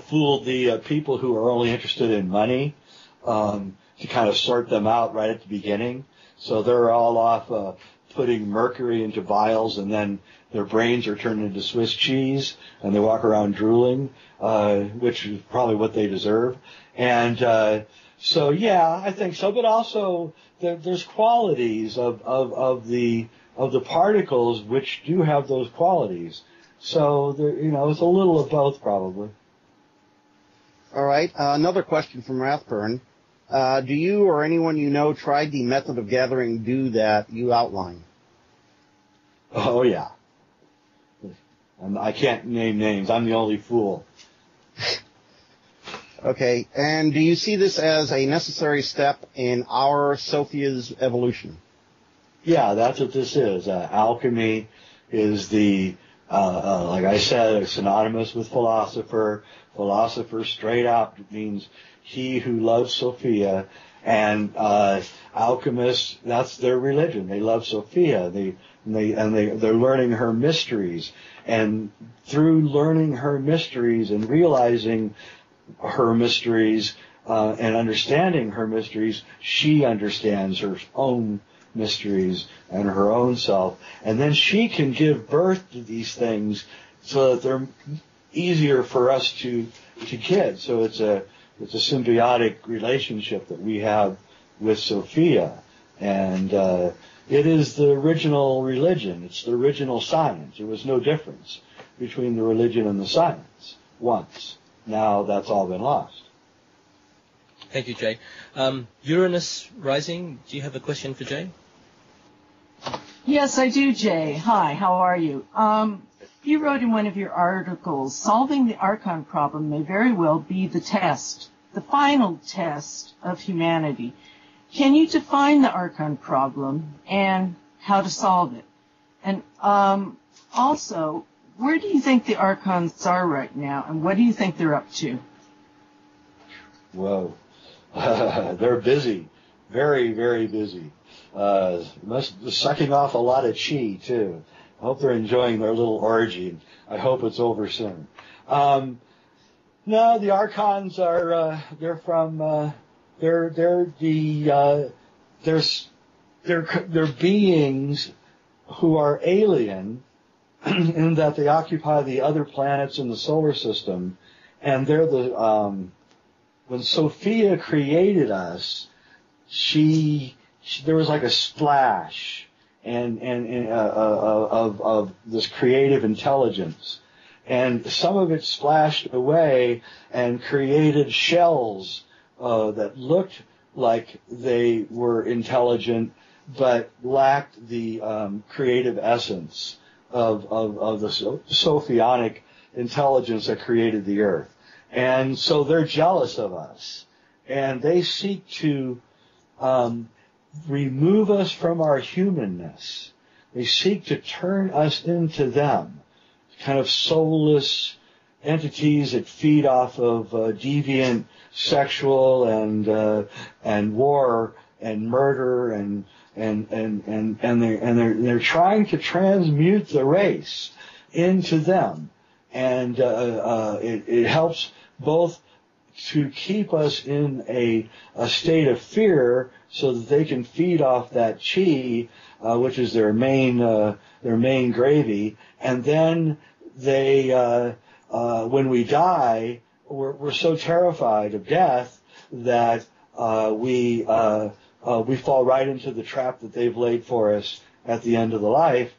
fool the people who are only interested in money, to kind of sort them out right at the beginning. So they're all off putting mercury into vials, and then their brains are turned into Swiss cheese, and they walk around drooling, which is probably what they deserve. And so, yeah, I think so. But also, there's qualities of the particles which do have those qualities. So, it's a little of both, probably. All right. Another question from Rathburn. Do you or anyone you know tried the method of gathering dew that you outlined? Oh, yeah. I can't name names. I'm the only fool. Okay, and do you see this as a necessary step in our Sophia's evolution? Yeah, that's what this is. Alchemy is like I said, it's synonymous with philosopher. Philosopher straight out means he who loves Sophia. And alchemists, that's their religion. They love Sophia. They're learning her mysteries. And through learning her mysteries and realizing her mysteries and understanding her mysteries, she understands her own mysteries and her own self. And then she can give birth to these things so that they're easier for us to get. So it's a symbiotic relationship that we have with Sophia. And it is the original religion. It's the original science. There was no difference between the religion and the science once. Now that's all been lost. Thank you, Jay. Uranus Rising, do you have a question for Jay? Yes, I do, Jay. Hi, how are you? You wrote in one of your articles, solving the Archon problem may very well be the test, the final test of humanity. Can you define the Archon problem and how to solve it? And also, where do you think the Archons are right now, and what do you think they're up to? Whoa. They're busy. Very, very busy. Must be sucking off a lot of chi, too. I hope they're enjoying their little orgy. I hope it's over soon. No, the Archons are, they're beings who are alien in that they occupy the other planets in the solar system, and they're when Sophia created us, there was like a splash of this creative intelligence, and some of it splashed away and created shells that looked like they were intelligent but lacked the creative essence of the Sophionic intelligence that created the earth. And so they're jealous of us, and they seek to remove us from our humanness. They seek to turn us into them, kind of soulless entities that feed off of deviant sexual and war and murder and they're trying to transmute the race into them, and it helps both to keep us in a state of fear so that they can feed off that chi, which is their main gravy, and then they when we die, we're so terrified of death that we fall right into the trap that they've laid for us at the end of the life,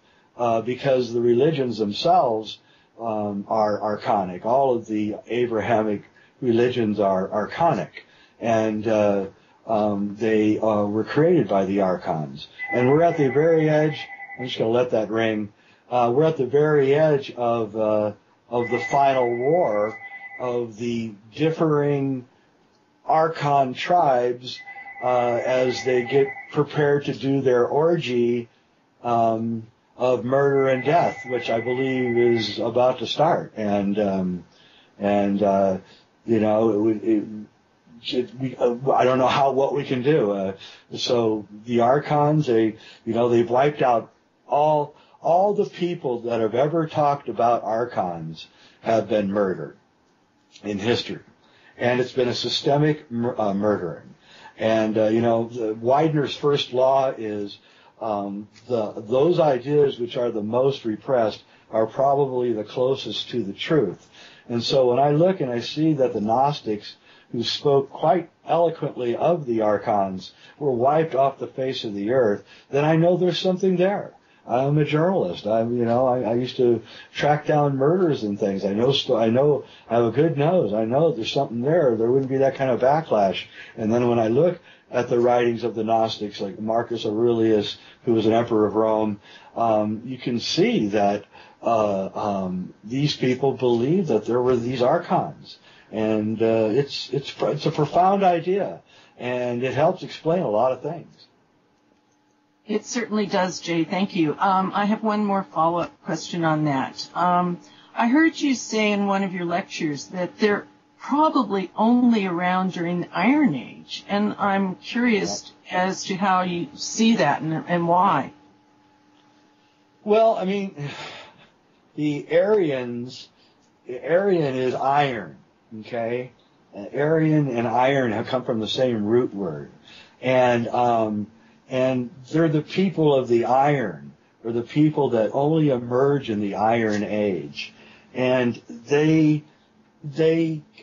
because the religions themselves are archonic. All of the Abrahamic religions are archonic, and they were created by the archons. And we're at the very edge. I'm just going to let that ring. We're at the very edge of the final war of the differing archon tribes as they get prepared to do their orgy of murder and death, which I believe is about to start. And you know, I don't know what we can do. So the archons, they've wiped out all the people that have ever talked about archons have been murdered in history, and it's been a systemic murdering. And Weidner's first law is those ideas which are the most repressed are probably the closest to the truth. And so when I look and I see that the Gnostics, who spoke quite eloquently of the archons, were wiped off the face of the earth, then I know there's something there. I'm a journalist. I used to track down murders and things. I know I have a good nose. I know there's something there. There wouldn't be that kind of backlash. And then when I look at the writings of the Gnostics, like Marcus Aurelius, who was an emperor of Rome, you can see that these people believed that there were these archons. And it's a profound idea, and it helps explain a lot of things. It certainly does, Jay. Thank you. I have one more follow-up question on that. I heard you say in one of your lectures that they're probably only around during the Iron Age, and I'm curious as to how you see that and why. Well, I mean, Aryan is iron, okay? Aryan and iron have come from the same root word. And they're the people of the iron, or the people that only emerge in the Iron Age. And they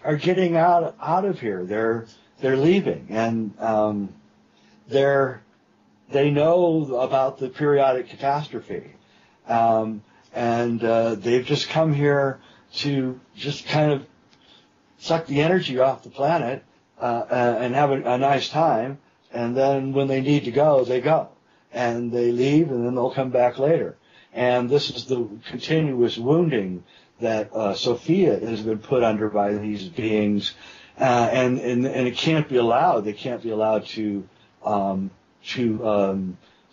are getting out of here. They're leaving. And they know about the periodic catastrophe. And they've just come here to just kind of suck the energy off the planet and have a nice time. And then when they need to go, they go. And they leave, and then they'll come back later. And this is the continuous wounding that Sophia has been put under by these beings. And it can't be allowed. They can't be allowed to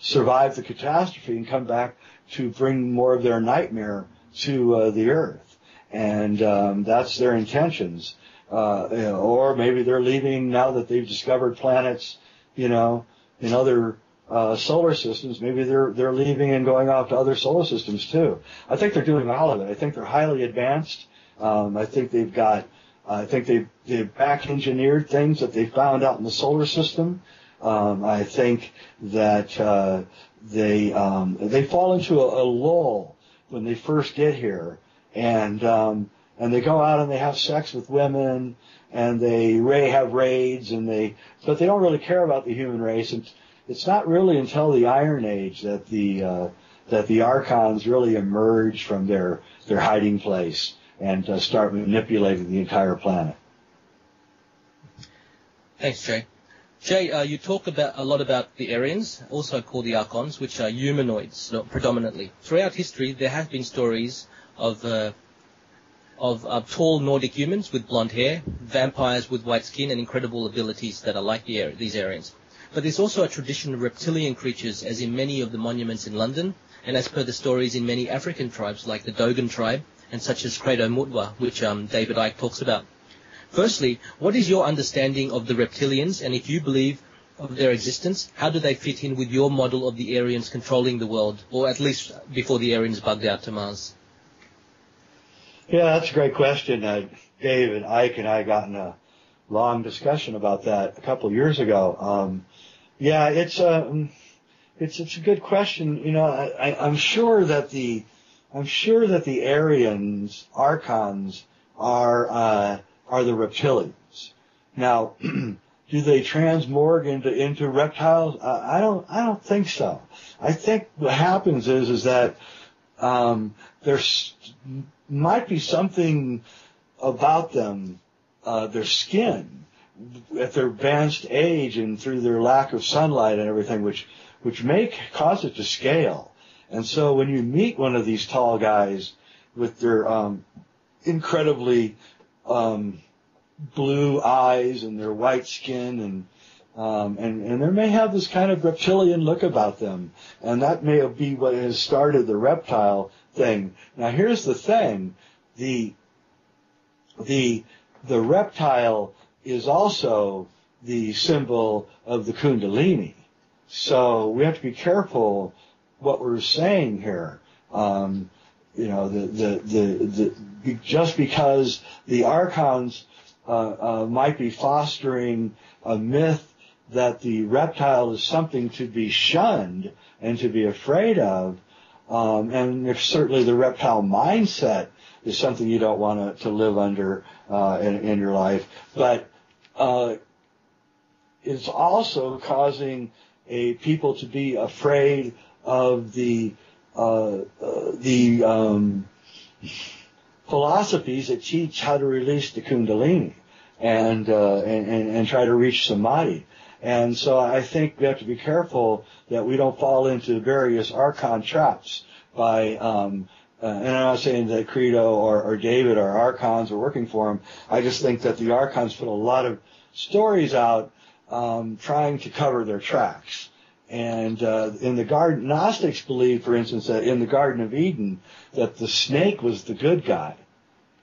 survive the catastrophe and come back to bring more of their nightmare to the earth. And that's their intentions. Or maybe they're leaving now that they've discovered planets, in other solar systems. Maybe they're leaving and going off to other solar systems too. I think they're doing all of it. I think they're highly advanced. I think they've back engineered things that they found out in the solar system. I think that they fall into a lull when they first get here, and they go out and they have sex with women, and they have raids, but they don't really care about the human race. And it's not really until the Iron Age that the Archons really emerge from their hiding place and start manipulating the entire planet. Thanks, Jay. Jay, you talk a lot about the Aryans, also called the Archons, which are humanoids predominantly. Throughout history, there have been stories of tall Nordic humans with blonde hair, vampires with white skin, and incredible abilities that are like these Aryans. But there's also a tradition of reptilian creatures, as in many of the monuments in London, and as per the stories in many African tribes, like the Dogon tribe, and such as Credo Mutwa, which David Icke talks about. Firstly, what is your understanding of the reptilians, and if you believe of their existence, how do they fit in with your model of the Aryans controlling the world, or at least before the Aryans bugged out to Mars? Yeah, that's a great question. David Icke and I got in a long discussion about that a couple of years ago. It's a good question. I'm sure that the Aryans, Archons, are the reptilians. Now, do they transmorg into reptiles? I don't think so. I think what happens is that there's might be something about them, their skin, at their advanced age and through their lack of sunlight and everything, which may cause it to scale. And so when you meet one of these tall guys with their incredibly blue eyes and their white skin, and they may have this kind of reptilian look about them, and that may be what has started the reptile thing. Now here's the thing: the reptile is also the symbol of the Kundalini, so we have to be careful what we're saying here. Just because the Archons might be fostering a myth that the reptile is something to be shunned and to be afraid of, and if certainly the reptile mindset is something you don't want to live under in your life, but it's also causing people to be afraid of the philosophies that teach how to release the Kundalini and try to reach Samadhi. And so I think we have to be careful that we don't fall into various Archon traps by and I'm not saying that Credo or David or Archons are working for him. I just think that the Archons put a lot of stories out trying to cover their tracks. And in the garden, Gnostics believed, for instance, that in the Garden of Eden, that the snake was the good guy,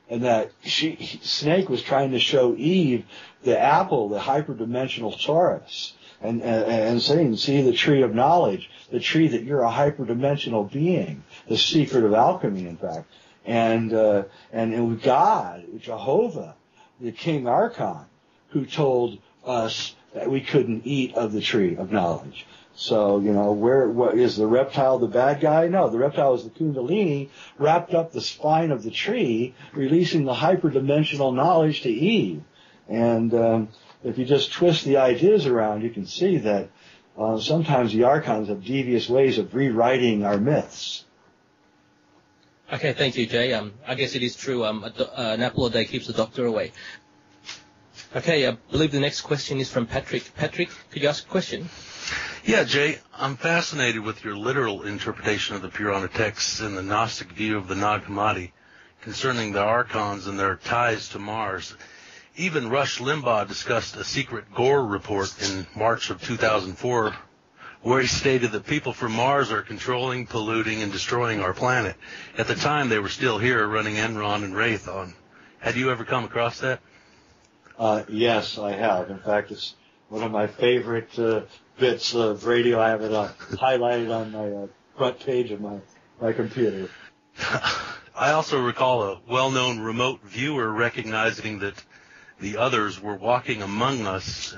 and that snake was trying to show Eve the apple, the hyperdimensional Taurus, and saying, see the tree of knowledge, the tree that you're a hyperdimensional being, the secret of alchemy, in fact. And it was God, Jehovah, the King Archon, who told us that we couldn't eat of the tree of knowledge. So, what is the reptile the bad guy? No, the reptile is the Kundalini wrapped up the spine of the tree, releasing the hyperdimensional knowledge to Eve. And if you just twist the ideas around, you can see that sometimes the Archons have devious ways of rewriting our myths. Okay, thank you, Jay. I guess it is true. An apple a day keeps the doctor away. Okay, I believe the next question is from Patrick. Patrick, could you ask a question? Yeah, Jay, I'm fascinated with your literal interpretation of the Purana texts and the Gnostic view of the Nag Hammadi concerning the Archons and their ties to Mars. Even Rush Limbaugh discussed a secret Gore report in March of 2004 where he stated that people from Mars are controlling, polluting, and destroying our planet. At the time, they were still here running Enron and Raytheon. Had you ever come across that? Yes, I have. In fact, it's one of my favorite bits of radio. I have it highlighted on my front page of my computer. I also recall a well-known remote viewer recognizing that the others were walking among us.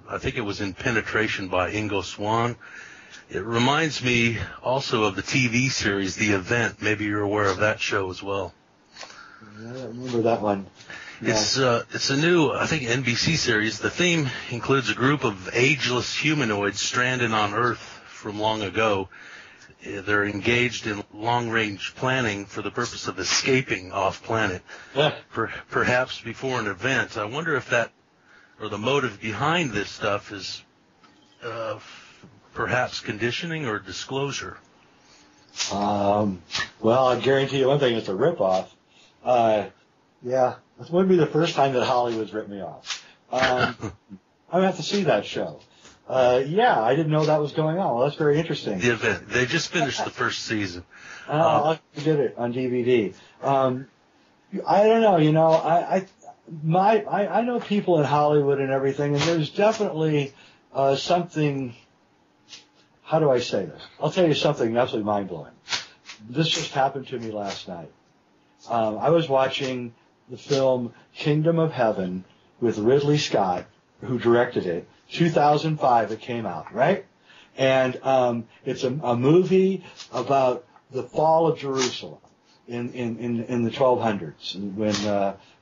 I think it was in Penetration by Ingo Swann. It reminds me also of the TV series The Event. Maybe you're aware of that show as well. Yeah, I remember that one. Yeah. It's a new, I think, NBC series. The theme includes a group of ageless humanoids stranded on Earth from long ago. They're engaged in long-range planning for the purpose of escaping off-planet, perhaps before an event. I wonder if that, or the motive behind this stuff is perhaps conditioning or disclosure. Well, I guarantee you one thing, it's a ripoff. Yeah, this wouldn't be the first time that Hollywood's ripped me off. I would have to see that show. Yeah, I didn't know that was going on. Well, that's very interesting. The Event. They just finished the first season. I did it on DVD. I don't know. I know people in Hollywood and everything, and there's definitely something. How do I say this? I'll tell you something absolutely mind-blowing. This just happened to me last night. I was watching the film Kingdom of Heaven with Ridley Scott, who directed it. 2005 it came out, right? And it's a movie about the fall of Jerusalem in the 1200s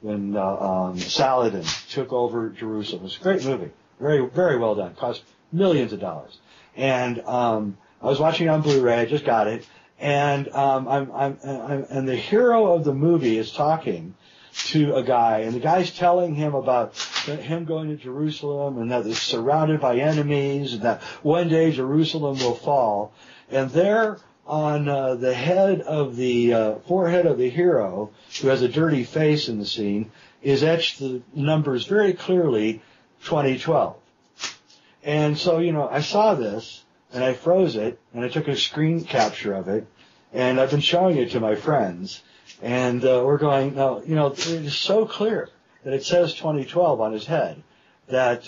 when Saladin took over Jerusalem. It's a great movie, very very well done. Cost millions of dollars. And I was watching it on Blu-ray. I just got it, and and the hero of the movie is talking to a guy, and the guy's telling him about him going to Jerusalem and that it's surrounded by enemies and that one day Jerusalem will fall. And there on the head of the forehead of the hero, who has a dirty face in the scene, is etched the numbers very clearly, 2012. And so, I saw this, and I froze it, and I took a screen capture of it, and I've been showing it to my friends. And we're going, no, it is so clear that it says 2012 on his head that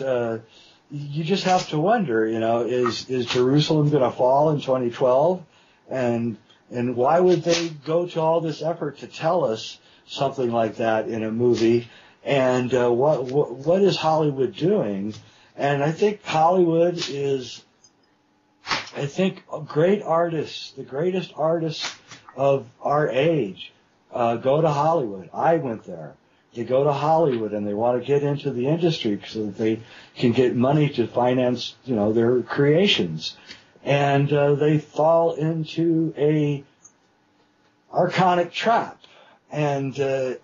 you just have to wonder, is Jerusalem going to fall in 2012? And why would they go to all this effort to tell us something like that in a movie? And what is Hollywood doing? And I think Hollywood is, great artists, the greatest artists of our age, go to Hollywood. I went there. They go to Hollywood and they want to get into the industry so that they can get money to finance, their creations. And they fall into a archonic trap. And the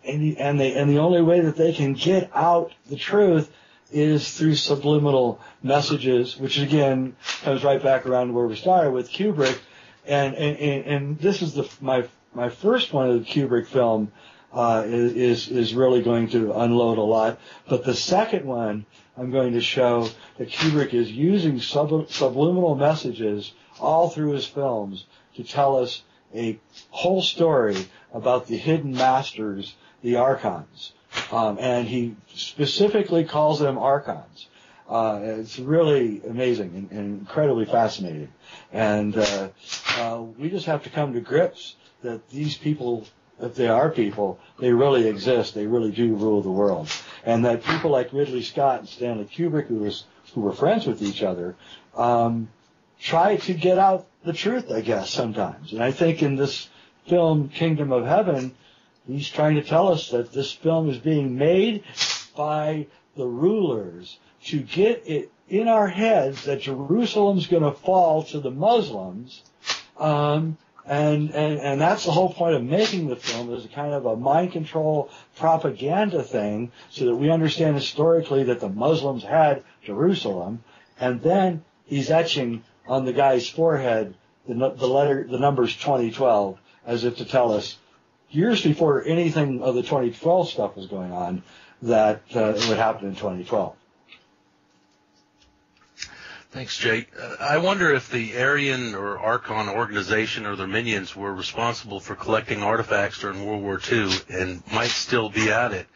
only way that they can get out the truth is through subliminal messages, which again comes right back around to where we started with Kubrick. And this is my my first one of the Kubrick film is really going to unload a lot. But the second one, I'm going to show that Kubrick is using subliminal messages all through his films to tell us a whole story about the hidden masters, the archons. And he specifically calls them archons. It's really amazing and incredibly fascinating. And we just have to come to grips that these people, if they are people, they really exist. They really do rule the world. And that people like Ridley Scott and Stanley Kubrick, who were friends with each other, try to get out the truth, I guess, sometimes. And I think in this film, Kingdom of Heaven, he's trying to tell us that this film is being made by the rulers to get it in our heads that Jerusalem's going to fall to the Muslims. And that's the whole point of making the film, is a kind of a mind control propaganda thing, so that we understand historically that the Muslims had Jerusalem. And then he's etching on the guy's forehead the numbers 2012, as if to tell us, years before anything of the 2012 stuff was going on, that it would happen in 2012. Thanks, Jay. I wonder if the Aryan or Archon organization or their minions were responsible for collecting artifacts during World War II and might still be at it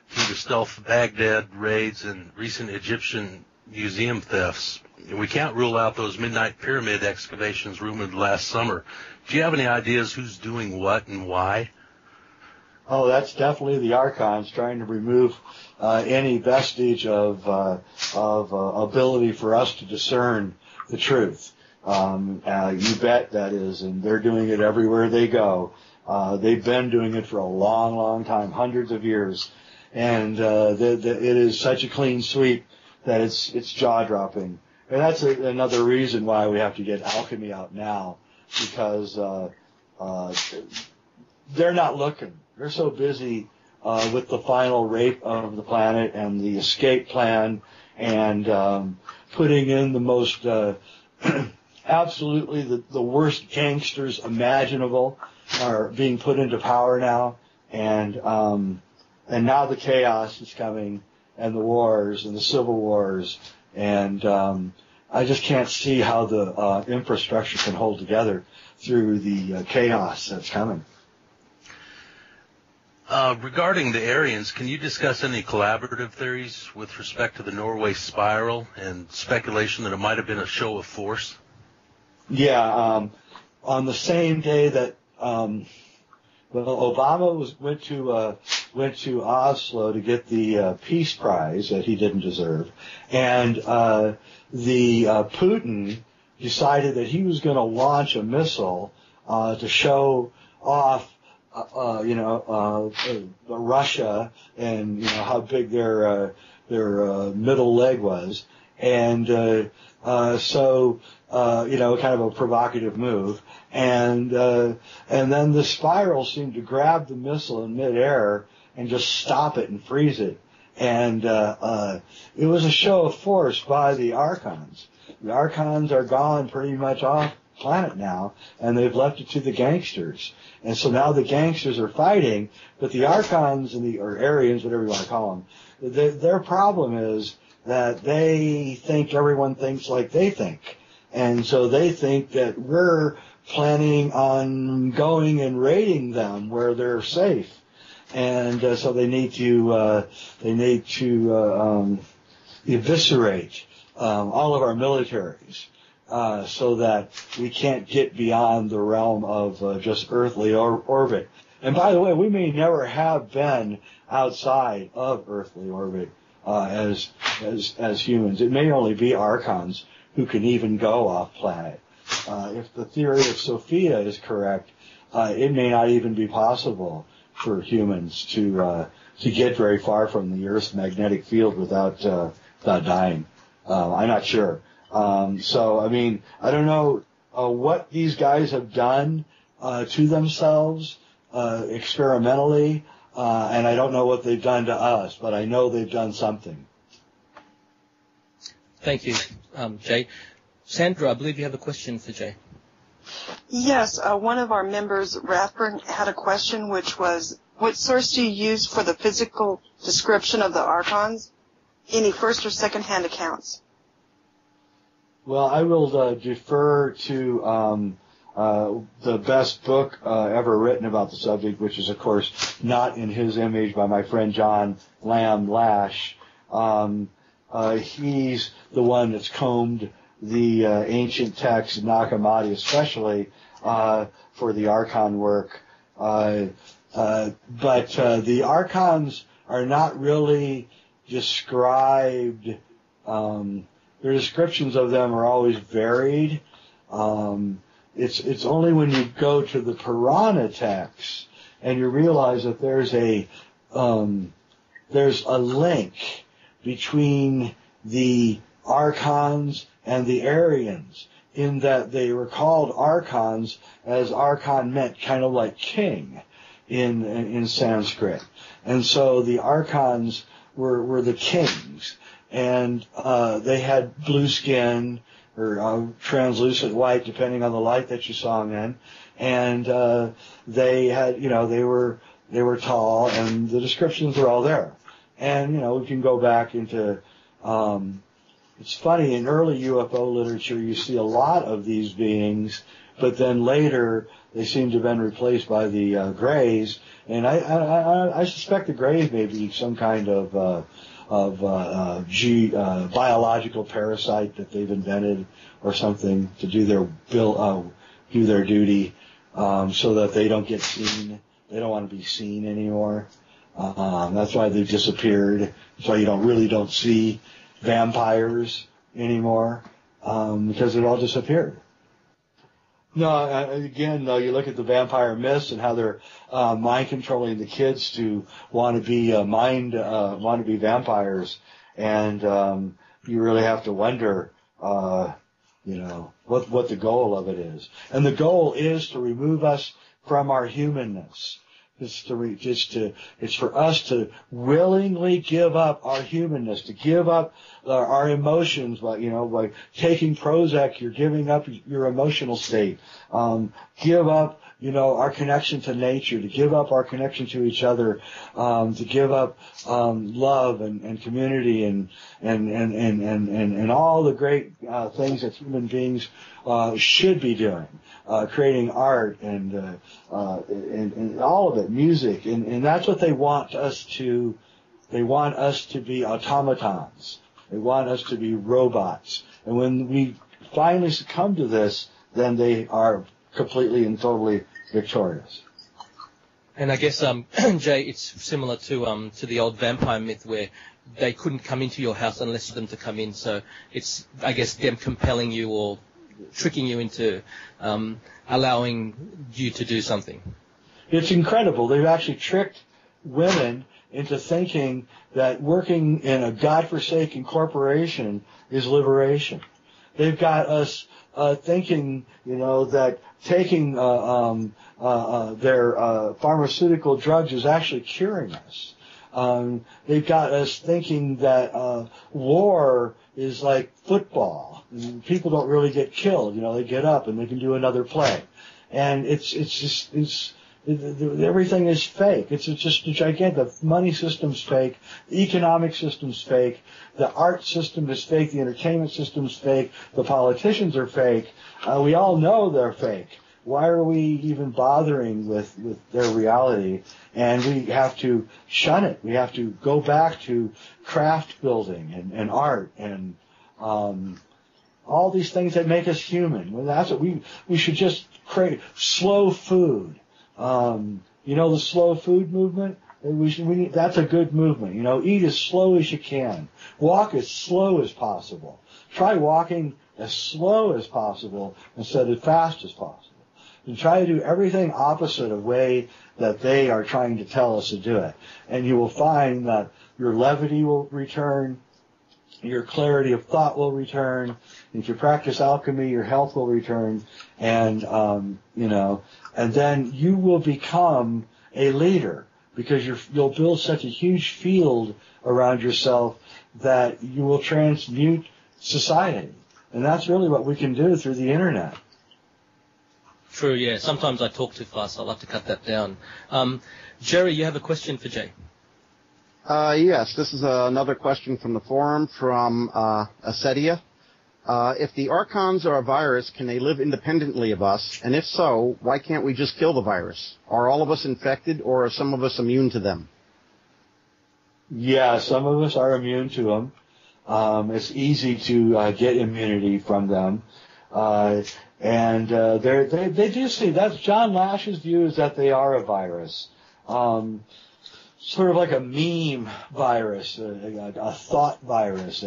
through the stealth Baghdad raids and recent Egyptian museum thefts. We can't rule out those Midnight Pyramid excavations rumored last summer. Do you have any ideas who's doing what and why? Oh, that's definitely the Archons trying to remove any vestige of ability for us to discern the truth. You bet that is, and they're doing it everywhere they go. They've been doing it for a long, long time, hundreds of years, and it is such a clean sweep that it's jaw-dropping. And that's another reason why we have to get alchemy out now, because they're not looking. They're so busy with the final rape of the planet and the escape plan, and putting in the most absolutely the worst gangsters imaginable are being put into power now, and now the chaos is coming, and the wars and the civil wars, and I just can't see how the infrastructure can hold together through the chaos that's coming. Regarding the Aryans, can you discuss any collaborative theories with respect to the Norway spiral and speculation that it might have been a show of force? Yeah, on the same day that Obama went to Oslo to get the Peace Prize that he didn't deserve, and the Putin decided that he was going to launch a missile to show off Russia and how big their middle leg was, and so kind of a provocative move, and then the spiral seemed to grab the missile in midair and just stop it and freeze it, and it was a show of force by the Archons. The Archons are gone pretty much off planet now, and they've left it to the gangsters. And so now the gangsters are fighting, but the Archons or Aryans, whatever you want to call them, their problem is that they think everyone thinks like they think. And so they think that we're planning on going and raiding them where they're safe. And so they need to eviscerate all of our militaries. So that we can't get beyond the realm of just earthly orbit. And by the way, we may never have been outside of earthly orbit as humans. It may only be Archons who can even go off planet. If the theory of Sophia is correct, it may not even be possible for humans to get very far from the Earth's magnetic field without dying. I'm not sure. So, I mean, I don't know what these guys have done to themselves experimentally, and I don't know what they've done to us, but I know they've done something. Thank you, Jay. Sandra, I believe you have a question for Jay. Yes, one of our members, Rathburn, had a question, which was, what source do you use for the physical description of the archons? Any first or second-hand accounts? Well, I will defer to the best book ever written about the subject, which is, of course, Not in His Image by my friend John Lamb Lash. He's the one that's combed the ancient texts, Nag Hammadi especially, for the archon work. But the archons are not really described. Their descriptions of them are always varied. It's only when you go to the Purana texts and you realize that there's a link between the archons and the Aryans, in that they were called archons, as archon meant kind of like king in Sanskrit. And so the archons were the kings, and they had blue skin or translucent white, depending on the light that you saw them in, and they had, they were tall, and the descriptions were all there. And we can go back into it's funny, in early UFO literature you see a lot of these beings, but then later they seem to have been replaced by the Greys, and I suspect the Greys may be some kind of biological parasite that they've invented or something to do their duty, so that they don't get seen. They don't want to be seen anymore. That's why they've disappeared. That's why you don't see vampires anymore, because it all disappeared. No, again, though, you look at the vampire myths and how they're mind controlling the kids to want to be vampires, and you really have to wonder, what the goal of it is. And the goal is to remove us from our humanness. It's for us to willingly give up our humanness, to give up our emotions. By taking Prozac, you're giving up your emotional state. Give up, our connection to nature, to give up our connection to each other, to give up love and community and all the great things that human beings should be doing. Creating art and all of it, music, and that's what they want us to. They want us to be automatons. They want us to be robots. And when we finally succumb to this, then they are completely and totally victorious. And I guess, Jay, it's similar to the old vampire myth where they couldn't come into your house unless you them to come in. So it's, I guess, them compelling you or tricking you into allowing you to do something. It's incredible. They've actually tricked women into thinking that working in a godforsaken corporation is liberation. They've got us thinking, that taking their pharmaceutical drugs is actually curing us. They've got us thinking that war is like football. People don't really get killed. They get up and they can do another play. And everything is fake. It's just a gigantic. The money system's fake. The economic system's fake. The art system is fake. The entertainment system's fake. The politicians are fake. We all know they're fake. Why are we even bothering with their reality? And we have to shun it. We have to go back to craft building and art and all these things that make us human. Well, that's what we should just create. Slow food. The slow food movement. That's a good movement. Eat as slow as you can. Walk as slow as possible. Try walking as slow as possible instead of fast as possible. And try to do everything opposite of the way that they are trying to tell us to do it. And you will find that your levity will return, your clarity of thought will return. If you practice alchemy, your health will return, and and then you will become a leader because you'll build such a huge field around yourself that you will transmute society. And that's really what we can do through the internet. True, yeah. Sometimes I talk too fast. I'll have to cut that down. Jerry, you have a question for Jay. Yes, this is another question from the forum from Acedia. If the Archons are a virus, can they live independently of us? And if so, why can't we just kill the virus? Are all of us infected, or are some of us immune to them? Yeah, some of us are immune to them. It's easy to get immunity from them. They do see, that's John Lash's view, is that they are a virus. Sort of like a meme virus, a thought virus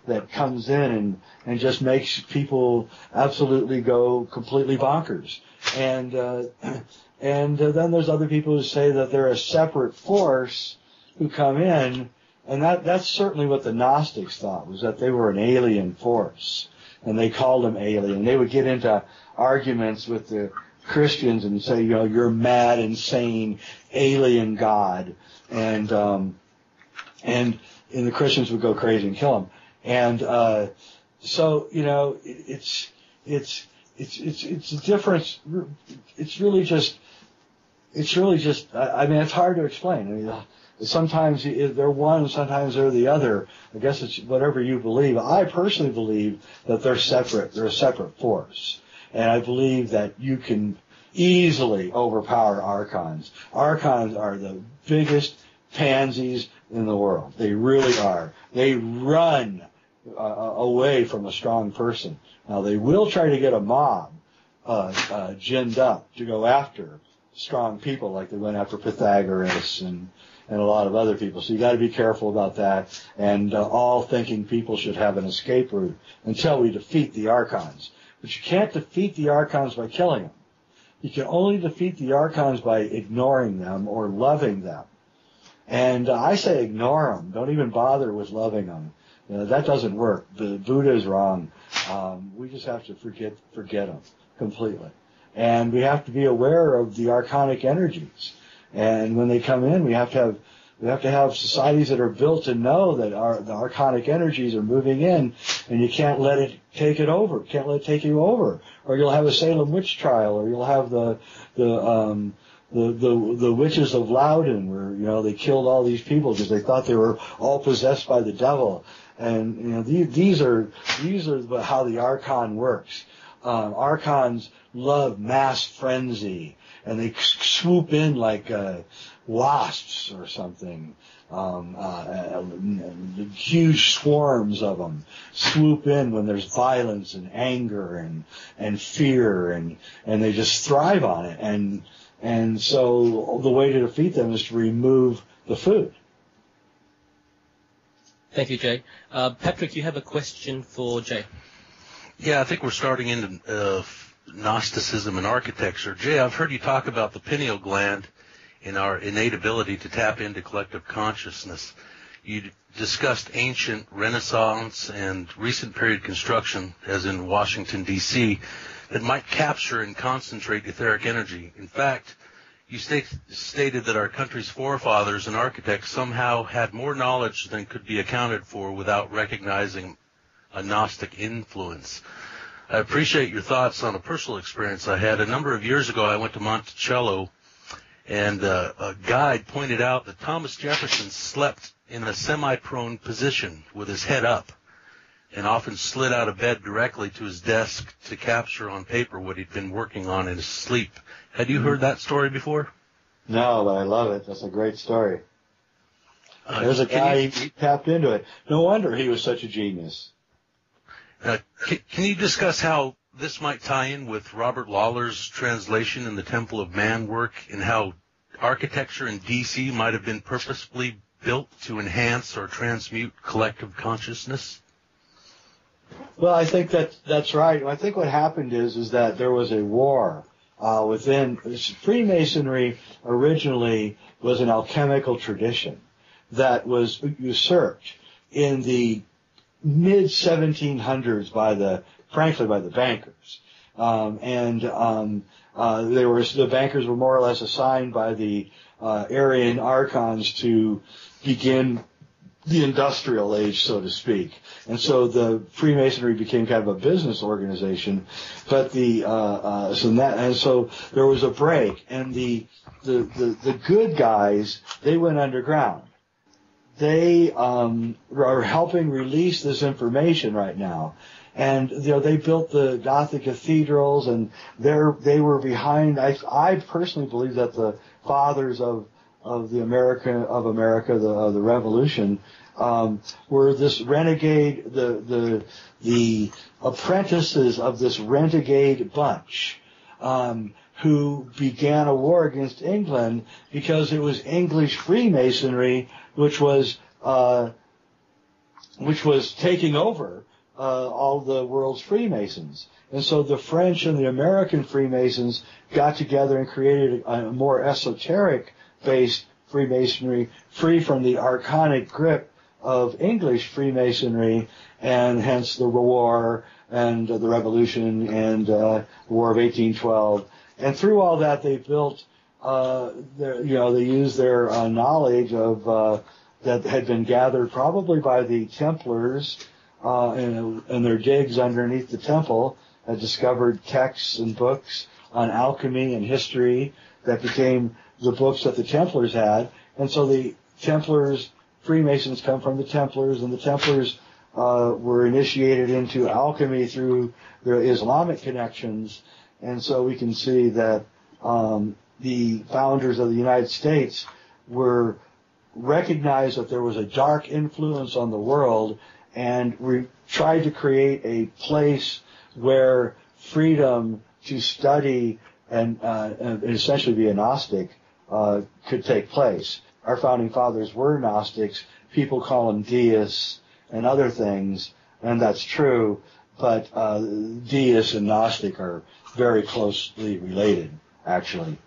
that comes in and just makes people absolutely go completely bonkers. And then there's other people who say that they're a separate force who come in, and that's certainly what the Gnostics thought, was that they were an alien force, and they called them alien. They would get into arguments with the Christians and say, you're mad, insane, alien God, and the Christians would go crazy and kill them. And so it's a difference. It's really just. I mean, it's hard to explain. I mean, sometimes they're one, sometimes they're the other. I guess it's whatever you believe. I personally believe that they're separate. They're a separate force. And I believe that you can easily overpower Archons. Archons are the biggest pansies in the world. They really are. They run away from a strong person. Now, they will try to get a mob ginned up to go after strong people, like they went after Pythagoras and a lot of other people. So you got to be careful about that. And all thinking people should have an escape route until we defeat the Archons. But you can't defeat the Archons by killing them. You can only defeat the Archons by ignoring them or loving them. And I say ignore them. Don't even bother with loving them. That doesn't work. The Buddha is wrong. We just have to forget them completely. And we have to be aware of the archonic energies. And when they come in, we have to have societies that are built to know that the archonic energies are moving in, and you can't let it take it over. Can't let it take you over, or you'll have a Salem witch trial, or you'll have the witches of Loudon, where they killed all these people because they thought they were all possessed by the devil. And these are how the Archon works. Archons love mass frenzy, and they swoop in like wasps or something. Huge swarms of them swoop in when there's violence and anger and fear, and they just thrive on it. And so the way to defeat them is to remove the food. Thank you, Jay. Patrick, you have a question for Jay. Yeah, I think we're starting into Gnosticism and architecture. Jay, I've heard you talk about the pineal gland and our innate ability to tap into collective consciousness. You discussed ancient Renaissance and recent period construction, as in Washington, D.C., that might capture and concentrate etheric energy. In fact, you stated that our country's forefathers and architects somehow had more knowledge than could be accounted for without recognizing a Gnostic influence. I appreciate your thoughts on a personal experience I had. A number of years ago, I went to Monticello, and a guide pointed out that Thomas Jefferson slept in a semi-prone position with his head up, and often slid out of bed directly to his desk to capture on paper what he'd been working on in his sleep. Had you heard that story before? No, but I love it. That's a great story. There's a guy, he tapped into it. No wonder he was such a genius. Can you discuss how this might tie in with Robert Lawler's translation in the Temple of Man work, and how architecture in D.C. might have been purposefully built to enhance or transmute collective consciousness? Well, I think that's right. I think what happened is that there was a war within Freemasonry. Originally was an alchemical tradition that was usurped in the mid 1700s by the bankers, the bankers were more or less assigned by the Aryan Archons to begin the industrial age, so to speak. And so the Freemasonry became kind of a business organization, but so there was a break, and the good guys, they went underground. They are helping release this information right now. And they built the Gothic cathedrals, and they were behind. I personally believe that the fathers of the Revolution were this renegade, the apprentices of this renegade bunch, who began a war against England because it was English Freemasonry which was taking over all the world's Freemasons. And so the French and the American Freemasons got together and created a more esoteric-based Freemasonry, free from the archonic grip of English Freemasonry, and hence the war and the Revolution and the War of 1812. And through all that, they built, they used their knowledge of that had been gathered probably by the Templars in their digs underneath the temple, had discovered texts and books on alchemy and history that became the books that the Templars had. And so the Templars, Freemasons come from the Templars, and the Templars were initiated into alchemy through their Islamic connections. And so we can see that the founders of the United States were recognized that there was a dark influence on the world, and we tried to create a place where freedom to study and essentially be a Gnostic could take place. Our founding fathers were Gnostics. People call them deists and other things, and that's true, but deist and Gnostic are very closely related, actually.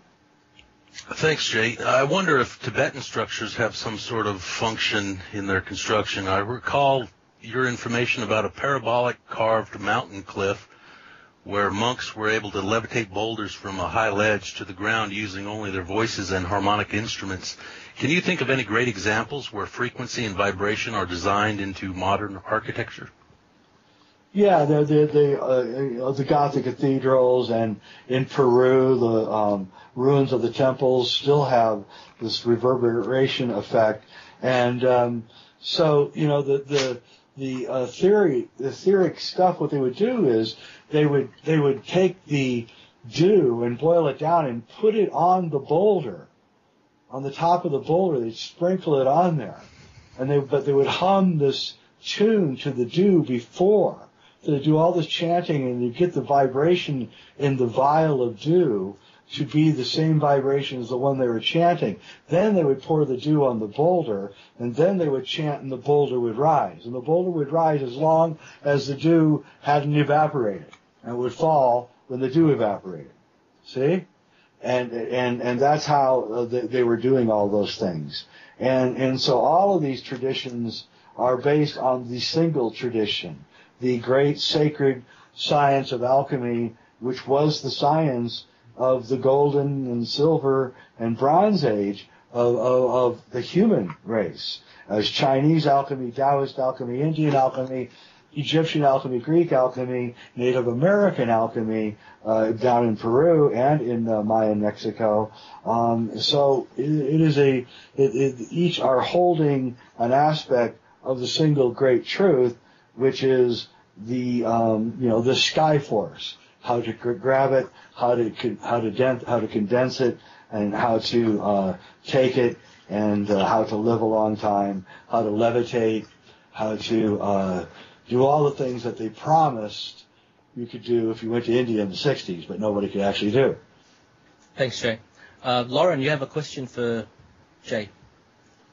Thanks, Jay. I wonder if Tibetan structures have some sort of function in their construction. I recall your information about a parabolic carved mountain cliff where monks were able to levitate boulders from a high ledge to the ground using only their voices and harmonic instruments. Can you think of any great examples where frequency and vibration are designed into modern architecture? Yeah, the Gothic cathedrals, and in Peru, the ruins of the temples still have this reverberation effect. And so, the etheric stuff, what they would do is they would take the dew and boil it down and put it on the boulder, on the top of the boulder. They'd sprinkle it on there, but they would hum this tune to the dew before. So they do all this chanting, and you get the vibration in the vial of dew to be the same vibration as the one they were chanting. Then they would pour the dew on the boulder, and then they would chant, and the boulder would rise. And the boulder would rise as long as the dew hadn't evaporated, and it would fall when the dew evaporated. See? And that's how they were doing all those things. And so all of these traditions are based on the single tradition, the great sacred science of alchemy, which was the science of the golden and silver and bronze age of the human race. As Chinese alchemy, Taoist alchemy, Indian alchemy, Egyptian alchemy, Greek alchemy, Native American alchemy, down in Peru and in Mayan Mexico. So each are holding an aspect of the single great truth, which is the sky force, how to grab it, how to condense it, and how to take it, and how to live a long time, how to levitate, how to do all the things that they promised you could do if you went to India in the 60s, but nobody could actually do. Thanks, Jay. Lauren, you have a question for Jay.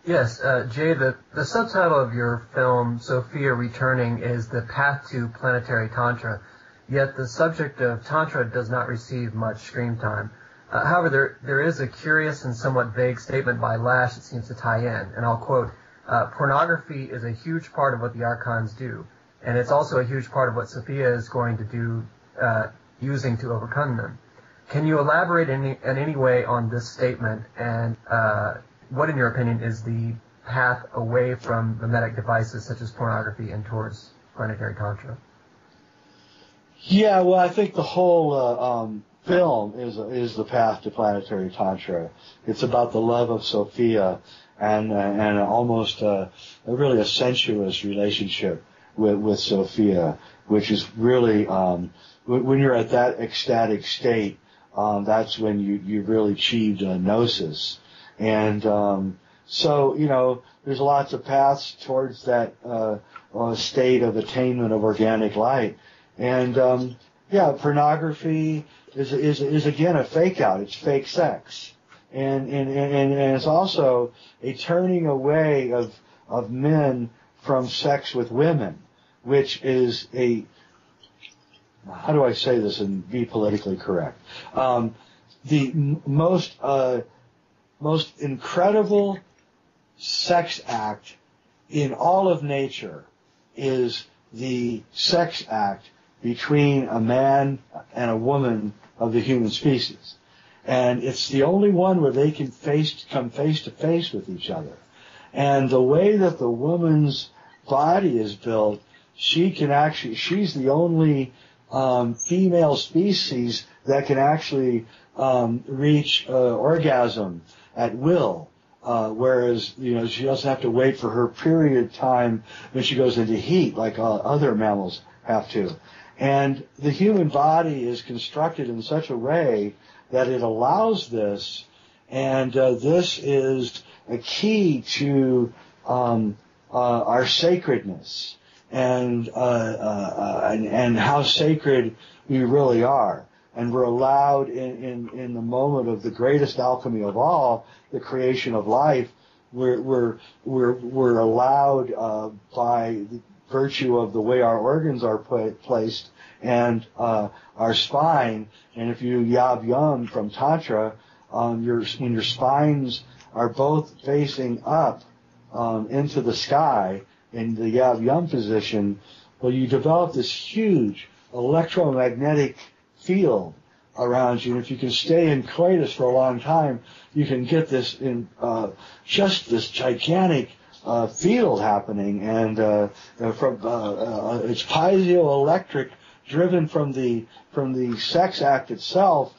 Yes, Jay, the subtitle of your film, Sophia Returning, is The Path to Planetary Tantra, yet the subject of Tantra does not receive much screen time. However, there is a curious and somewhat vague statement by Lash that seems to tie in, and I'll quote, pornography is a huge part of what the archons do, and it's also a huge part of what Sophia is going to do using to overcome them. Can you elaborate in any way on this statement, and what, in your opinion, is the path away from mimetic devices such as pornography and towards planetary tantra? Yeah, well, I think the whole film is the path to planetary tantra. It's about the love of Sophia and almost really a sensuous relationship with Sophia, which is really when you're at that ecstatic state, that's when you really achieved gnosis. And so, there's lots of paths towards that state of attainment of organic light. And pornography is again a fake out. It's fake sex, and it's also a turning away of men from sex with women, which is how do I say this and be politically correct? The most incredible sex act in all of nature is the sex act between a man and a woman of the human species. And it's the only one where they can come face to face with each other. And the way that the woman's body is built, she's the only female species that can actually reach orgasm at will. Whereas, she doesn't have to wait for her period time when she goes into heat like other mammals have to. And the human body is constructed in such a way that it allows this, and this is a key to our sacredness and how sacred we really are. And we're allowed in the moment of the greatest alchemy of all, the creation of life. We're allowed by virtue of the way our organs are placed and our spine. And if you yab yum from Tantra, when your spines are both facing up into the sky in the yab yum position, well, you develop this huge electromagnetic field around you. And if you can stay in coitus for a long time, you can get this just this gigantic field happening, and it's piezoelectric, driven from the sex act itself,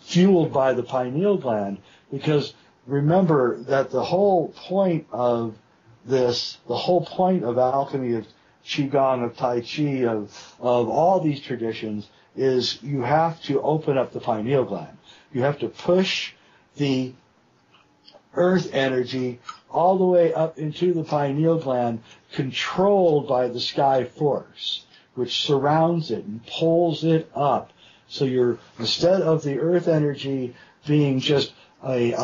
fueled by the pineal gland. Because remember that the whole point of alchemy, of Qigong, of Tai Chi, of all these traditions, is you have to open up the pineal gland. You have to push the earth energy all the way up into the pineal gland, controlled by the sky force, which surrounds it and pulls it up. So instead of the earth energy being just a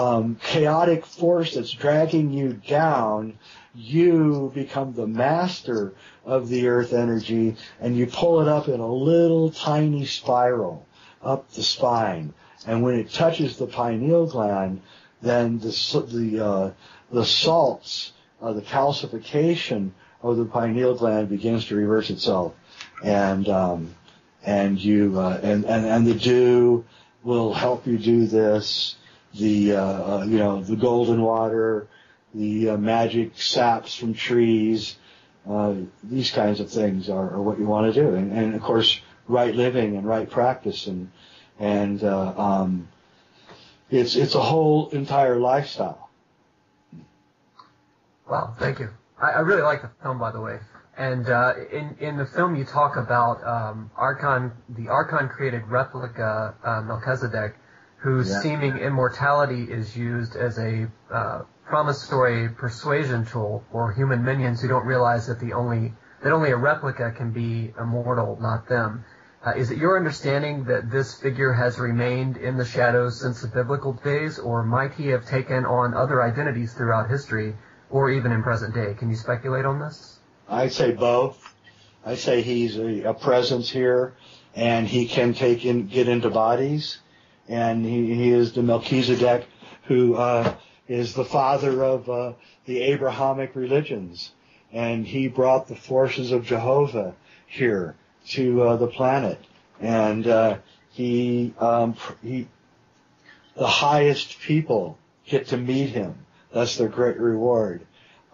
chaotic force that's dragging you down, you become the master of the earth energy, and you pull it up in a little tiny spiral up the spine. And when it touches the pineal gland, then the salts, the calcification of the pineal gland begins to reverse itself, and the dew will help you do this. The golden water, the magic saps from trees, these kinds of things are what you want to do, and of course right living and right practice, and it's a whole entire lifestyle. Wow, thank you. I really like the film, by the way. And in the film, you talk about the Archon created replica Melchizedek, whose seeming immortality is used as a promissory persuasion tool for human minions who don't realize that only a replica can be immortal, not them. Is it your understanding that this figure has remained in the shadows since the biblical days, or might he have taken on other identities throughout history, or even in present day? Can you speculate on this? I'd say both. I'd say he's a presence here, and he can get into bodies, and he is the Melchizedek who is the father of the Abrahamic religions, and he brought the forces of Jehovah here to the planet, and the highest people get to meet him. That's their great reward.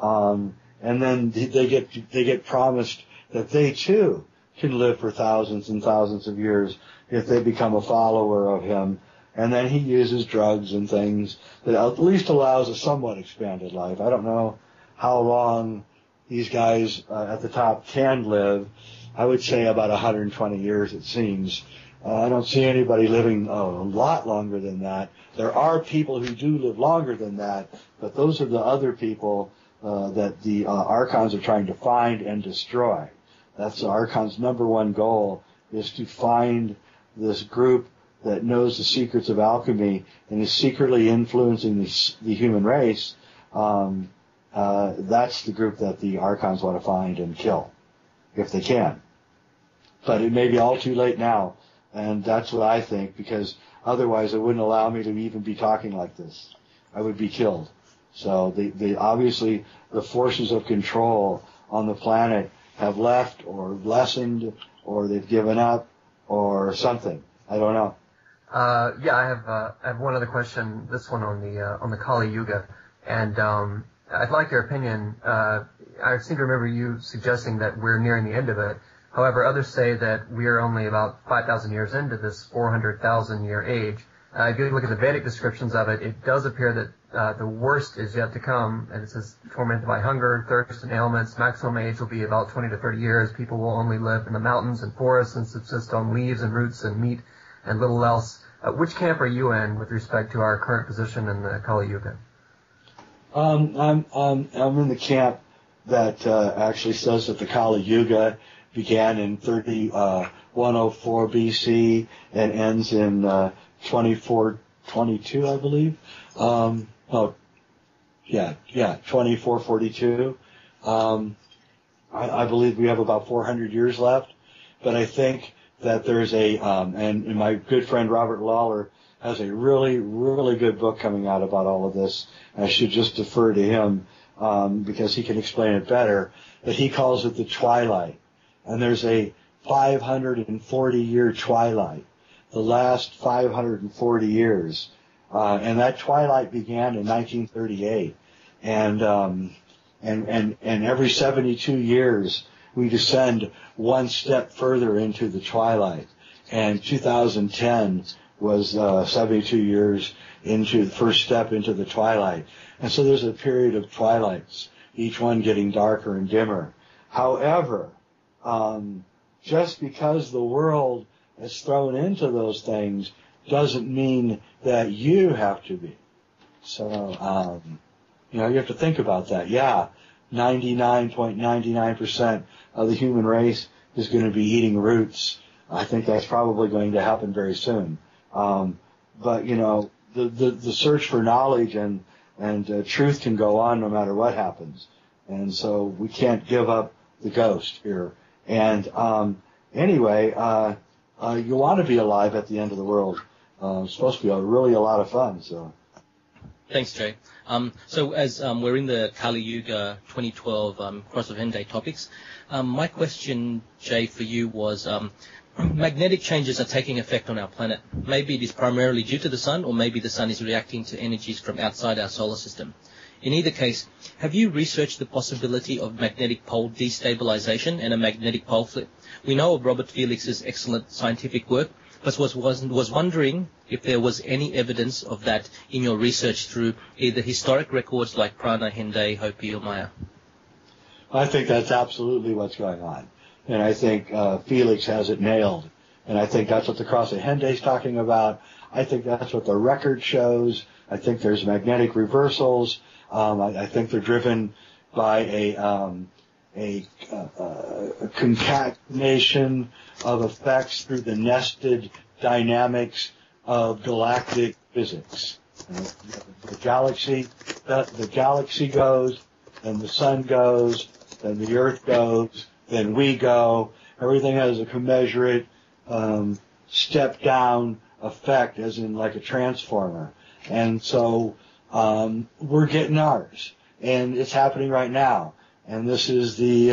And then they get promised that they too can live for thousands and thousands of years if they become a follower of him. And then he uses drugs and things that at least allows a somewhat expanded life. I don't know how long these guys at the top can live. I would say about 120 years, it seems. I don't see anybody living a lot longer than that. There are people who do live longer than that, but those are the other people that the Archons are trying to find and destroy. That's the Archon's number one goal, is to find this group that knows the secrets of alchemy and is secretly influencing the human race. That's the group that the Archons want to find and kill, if they can. But it may be all too late now, and that's what I think, because otherwise it wouldn't allow me to even be talking like this. I would be killed. So they obviously, the forces of control on the planet have left or lessened, or they've given up, or something. I don't know. I have one other question. This one on the Kali Yuga, and I'd like your opinion. I seem to remember you suggesting that we're nearing the end of it. However, others say that we're only about 5,000 years into this 400,000 year age. If you look at the Vedic descriptions of it, it does appear that the worst is yet to come, and it says tormented by hunger, thirst, and ailments. Maximum age will be about 20 to 30 years. People will only live in the mountains and forests and subsist on leaves and roots and meat and little else. Which camp are you in with respect to our current position in the Kali Yuga? I'm in the camp that actually says that the Kali Yuga began in 3104 BC and ends in 2422, I believe. 2442. I believe we have about 400 years left, but I think that there's and my good friend Robert Lawler has a really, really good book coming out about all of this. I should just defer to him because he can explain it better. But he calls it the twilight. And there's a 540-year twilight, the last 540 years. And that twilight began in 1938. And every 72 years, we descend one step further into the twilight. And 2010 was 72 years into the first step into the twilight. And so there's a period of twilights, each one getting darker and dimmer. However, just because the world is thrown into those things doesn't mean that you have to be. So, you have to think about that. Yeah, 99.99% of the human race is going to be eating roots. I think that's probably going to happen very soon. But, the search for knowledge and truth can go on no matter what happens. And so we can't give up the ghost here. And anyway, you want to be alive at the end of the world. It's supposed to be really a lot of fun. So, thanks, Jay. So as we're in the Kali Yuga 2012 Cross of Henday topics, my question, Jay, for you was magnetic changes are taking effect on our planet. Maybe it is primarily due to the sun, or maybe the sun is reacting to energies from outside our solar system. In either case, have you researched the possibility of magnetic pole destabilization and a magnetic pole flip? We know of Robert Felix's excellent scientific work, but was wondering if there was any evidence of that in your research through either historic records like Prana, Henday, Hopi, or Maya. I think that's absolutely what's going on. And I think Felix has it nailed. And I think that's what the Cross of Henday is talking about. I think that's what the record shows. I think there's magnetic reversals. I think they're driven by a concatenation of effects through the nested dynamics of galactic physics. The galaxy goes, then the sun goes, then the earth goes, then we go. Everything has a commensurate step down effect, as in like a transformer. And so we're getting ours, and it's happening right now. And this is the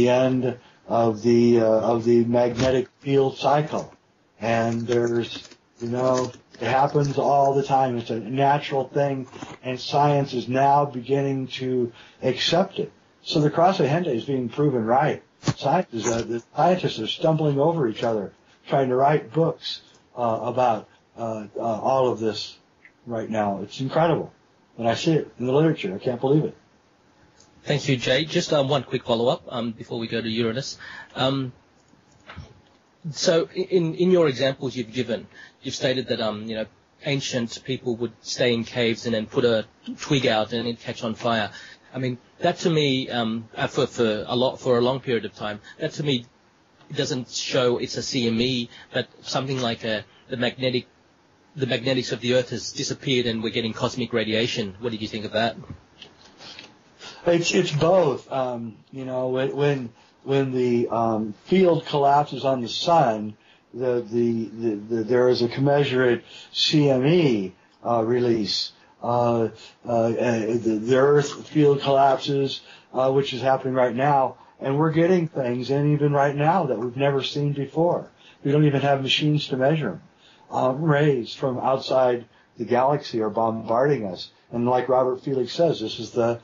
end of the magnetic field cycle. And there's It happens all the time. It's a natural thing, and science is now beginning to accept it. So the cross-ahende is being proven right. The scientists are stumbling over each other, trying to write books about all of this right now. It's incredible. And I see it in the literature. I can't believe it. Thank you, Jay. Just one quick follow-up before we go to Uranus. So in your examples you've given, you've stated that ancient people would stay in caves and then put a twig out and it'd catch on fire. I mean, that to me, for a long period of time, that to me doesn't show it's a CME, but something like the magnetics of the Earth has disappeared and we're getting cosmic radiation. What did you think of that? It's both. When the field collapses on the sun, there is a commensurate CME release. The Earth field collapses, which is happening right now, and we're getting things, and even right now, that we've never seen before. We don't even have machines to measure them. Rays from outside the galaxy are bombarding us. And like Robert Felix says, this is the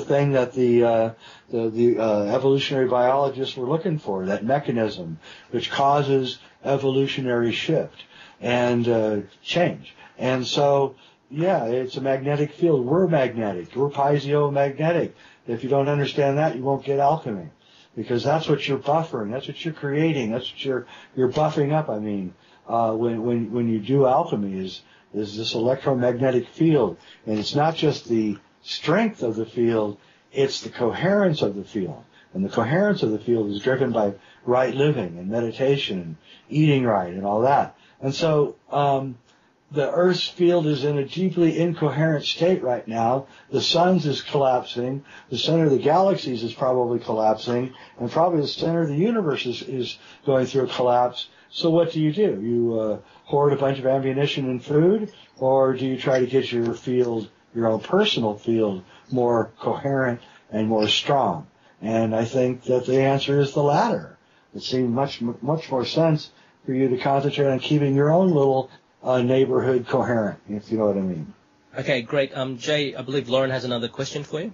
thing that the evolutionary biologists were looking for, that mechanism which causes evolutionary shift and change. And so, yeah, it's a magnetic field. We're magnetic. We're piezo-magnetic. If you don't understand that, you won't get alchemy, because that's what you're buffering. That's what you're creating. That's what you're buffing up. I mean, when you do alchemy is this electromagnetic field. And it's not just the strength of the field, it's the coherence of the field. And the coherence of the field is driven by right living and meditation and eating right and all that. And so the Earth's field is in a deeply incoherent state right now. The sun's is collapsing. The center of the galaxies is probably collapsing. And probably the center of the universe is going through a collapse. So what do? You hoard a bunch of ammunition and food, or do you try to get your field, your own personal field, more coherent and more strong? And I think that the answer is the latter. It seems much more sense for you to concentrate on keeping your own little neighborhood coherent, if you know what I mean. Okay, great. Jay, I believe Lauren has another question for you.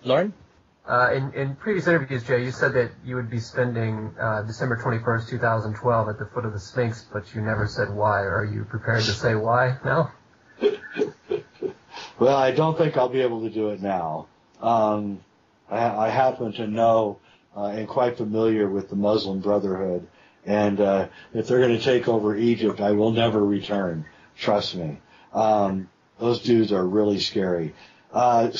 Lauren? In previous interviews, Jay, you said that you would be spending December 21st, 2012 at the foot of the Sphinx, but you never said why. Are you prepared to say why now? Well, I don't think I'll be able to do it now. I happen to know and quite familiar with the Muslim Brotherhood, and if they're going to take over Egypt, I will never return. Trust me. Those dudes are really scary. I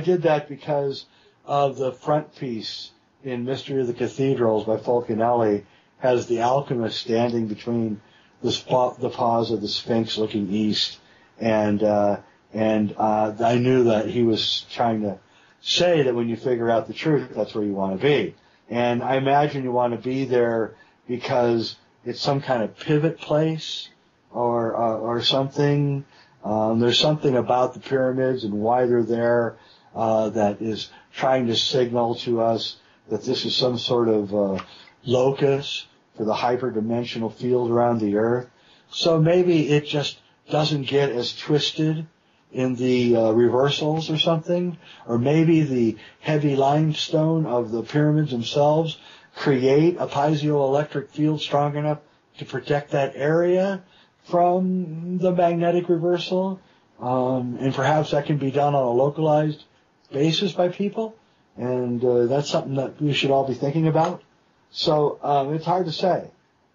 did that because of the front piece in Mystery of the Cathedrals by Falconelli has the alchemist standing between the paws of the Sphinx looking east, and I knew that he was trying to say that when you figure out the truth, that's where you want to be. And I imagine you want to be there because it's some kind of pivot place or something. There's something about the pyramids and why they're there that is trying to signal to us that this is some sort of locus for the hyperdimensional field around the Earth. So maybe it just doesn't get as twisted in the reversals or something, or maybe the heavy limestone of the pyramids themselves create a piezoelectric field strong enough to protect that area from the magnetic reversal, and perhaps that can be done on a localized basis by people, and that's something that we should all be thinking about. So it's hard to say,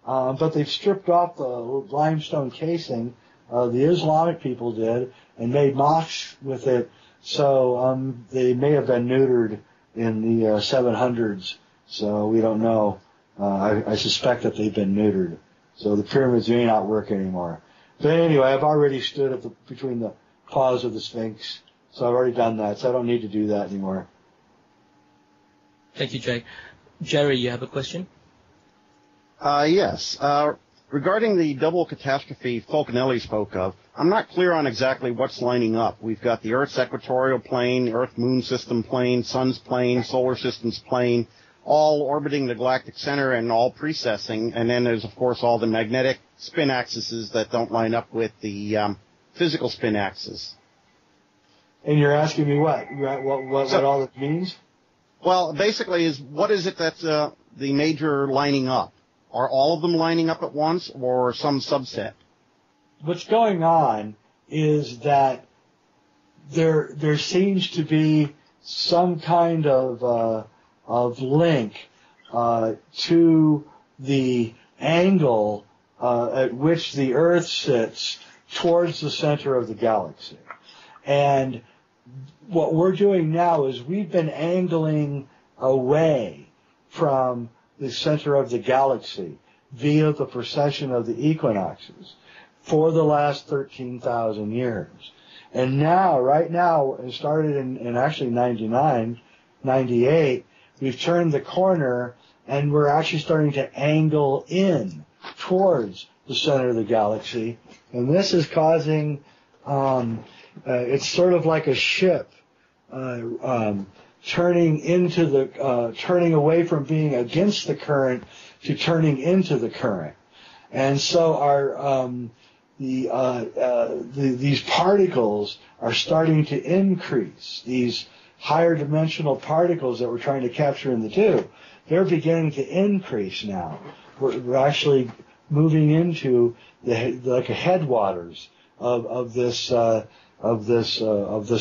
but they've stripped off the limestone casing. The Islamic people did, and made mosques with it, so they may have been neutered in the 700s, so we don't know. I suspect that they've been neutered. So the pyramids may not work anymore. But anyway, I've already stood between the paws of the Sphinx, so I've already done that, so I don't need to do that anymore. Thank you, Jay. Jerry, you have a question? Yes. Regarding the double catastrophe Falconelli spoke of, I'm not clear on exactly what's lining up. We've got the Earth's equatorial plane, Earth-Moon system plane, Sun's plane, Solar System's plane. all orbiting the galactic center and all precessing. And then there's, of course, all the magnetic spin axes that don't line up with the physical spin axis. And you're asking me what all that means? Well, basically, what is it that's the major lining up? Are all of them lining up at once, or some subset? What's going on is that there seems to be some kind of link to the angle at which the Earth sits towards the center of the galaxy. And what we're doing now is we've been angling away from the center of the galaxy via the precession of the equinoxes for the last 13,000 years. And now, right now, it started in actually 99, 98, we've turned the corner and we're actually starting to angle in towards the center of the galaxy. And this is causing, it's sort of like a ship turning away from being against the current to turning into the current. And so these particles are starting to increase. These higher dimensional particles that we're trying to capture in the tube, they're beginning to increase now. We're actually moving into like a headwaters of this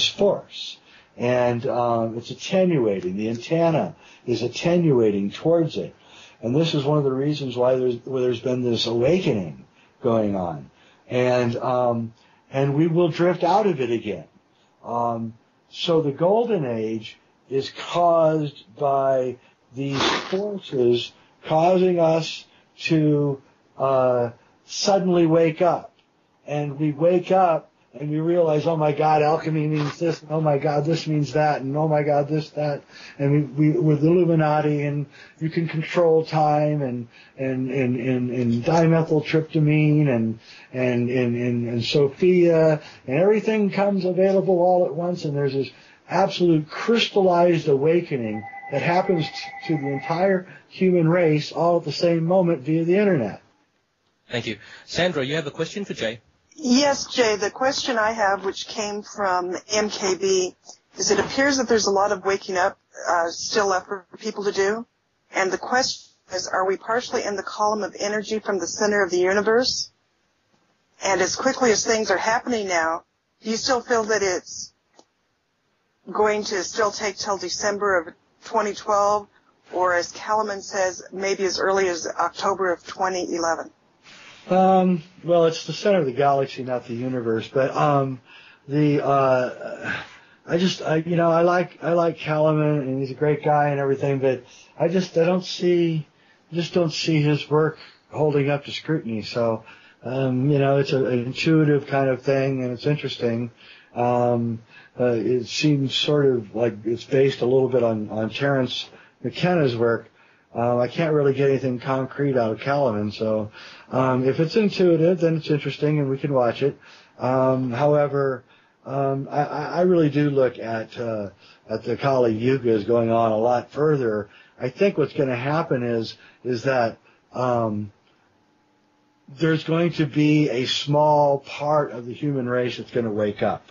force, and it's attenuating. The antenna is attenuating towards it, and this is one of the reasons why there's been this awakening going on, and we will drift out of it again. So the golden age is caused by these forces causing us to suddenly wake up. And we wake up and we realize, oh my God, alchemy means this, and oh my God, this means that, and oh my God, this, that. And we're the Illuminati, and you can control time, and dimethyltryptamine, and Sophia, and everything comes available all at once, and there's this absolute crystallized awakening that happens to the entire human race all at the same moment via the internet. Thank you. Sandra, you have a question for Jay? Yes, Jay. The question I have, which came from MKB, is it appears that there's a lot of waking up still left for people to do. And the question is, are we partially in the column of energy from the center of the universe? And as quickly as things are happening now, do you still feel that it's going to still take till December of 2012, or as Kalaman says, maybe as early as October of 2011? Well, it's the center of the galaxy, not the universe. But I like Kalaman, and he's a great guy and everything. But I don't see his work holding up to scrutiny. So, it's an intuitive kind of thing, and it's interesting. It seems sort of like it's based a little bit on Terence McKenna's work. I can't really get anything concrete out of Kalaman, so if it's intuitive, then it's interesting and we can watch it. However, I really do look at the Kali Yuga as going on a lot further. I think what's going to happen is that there's going to be a small part of the human race that's going to wake up,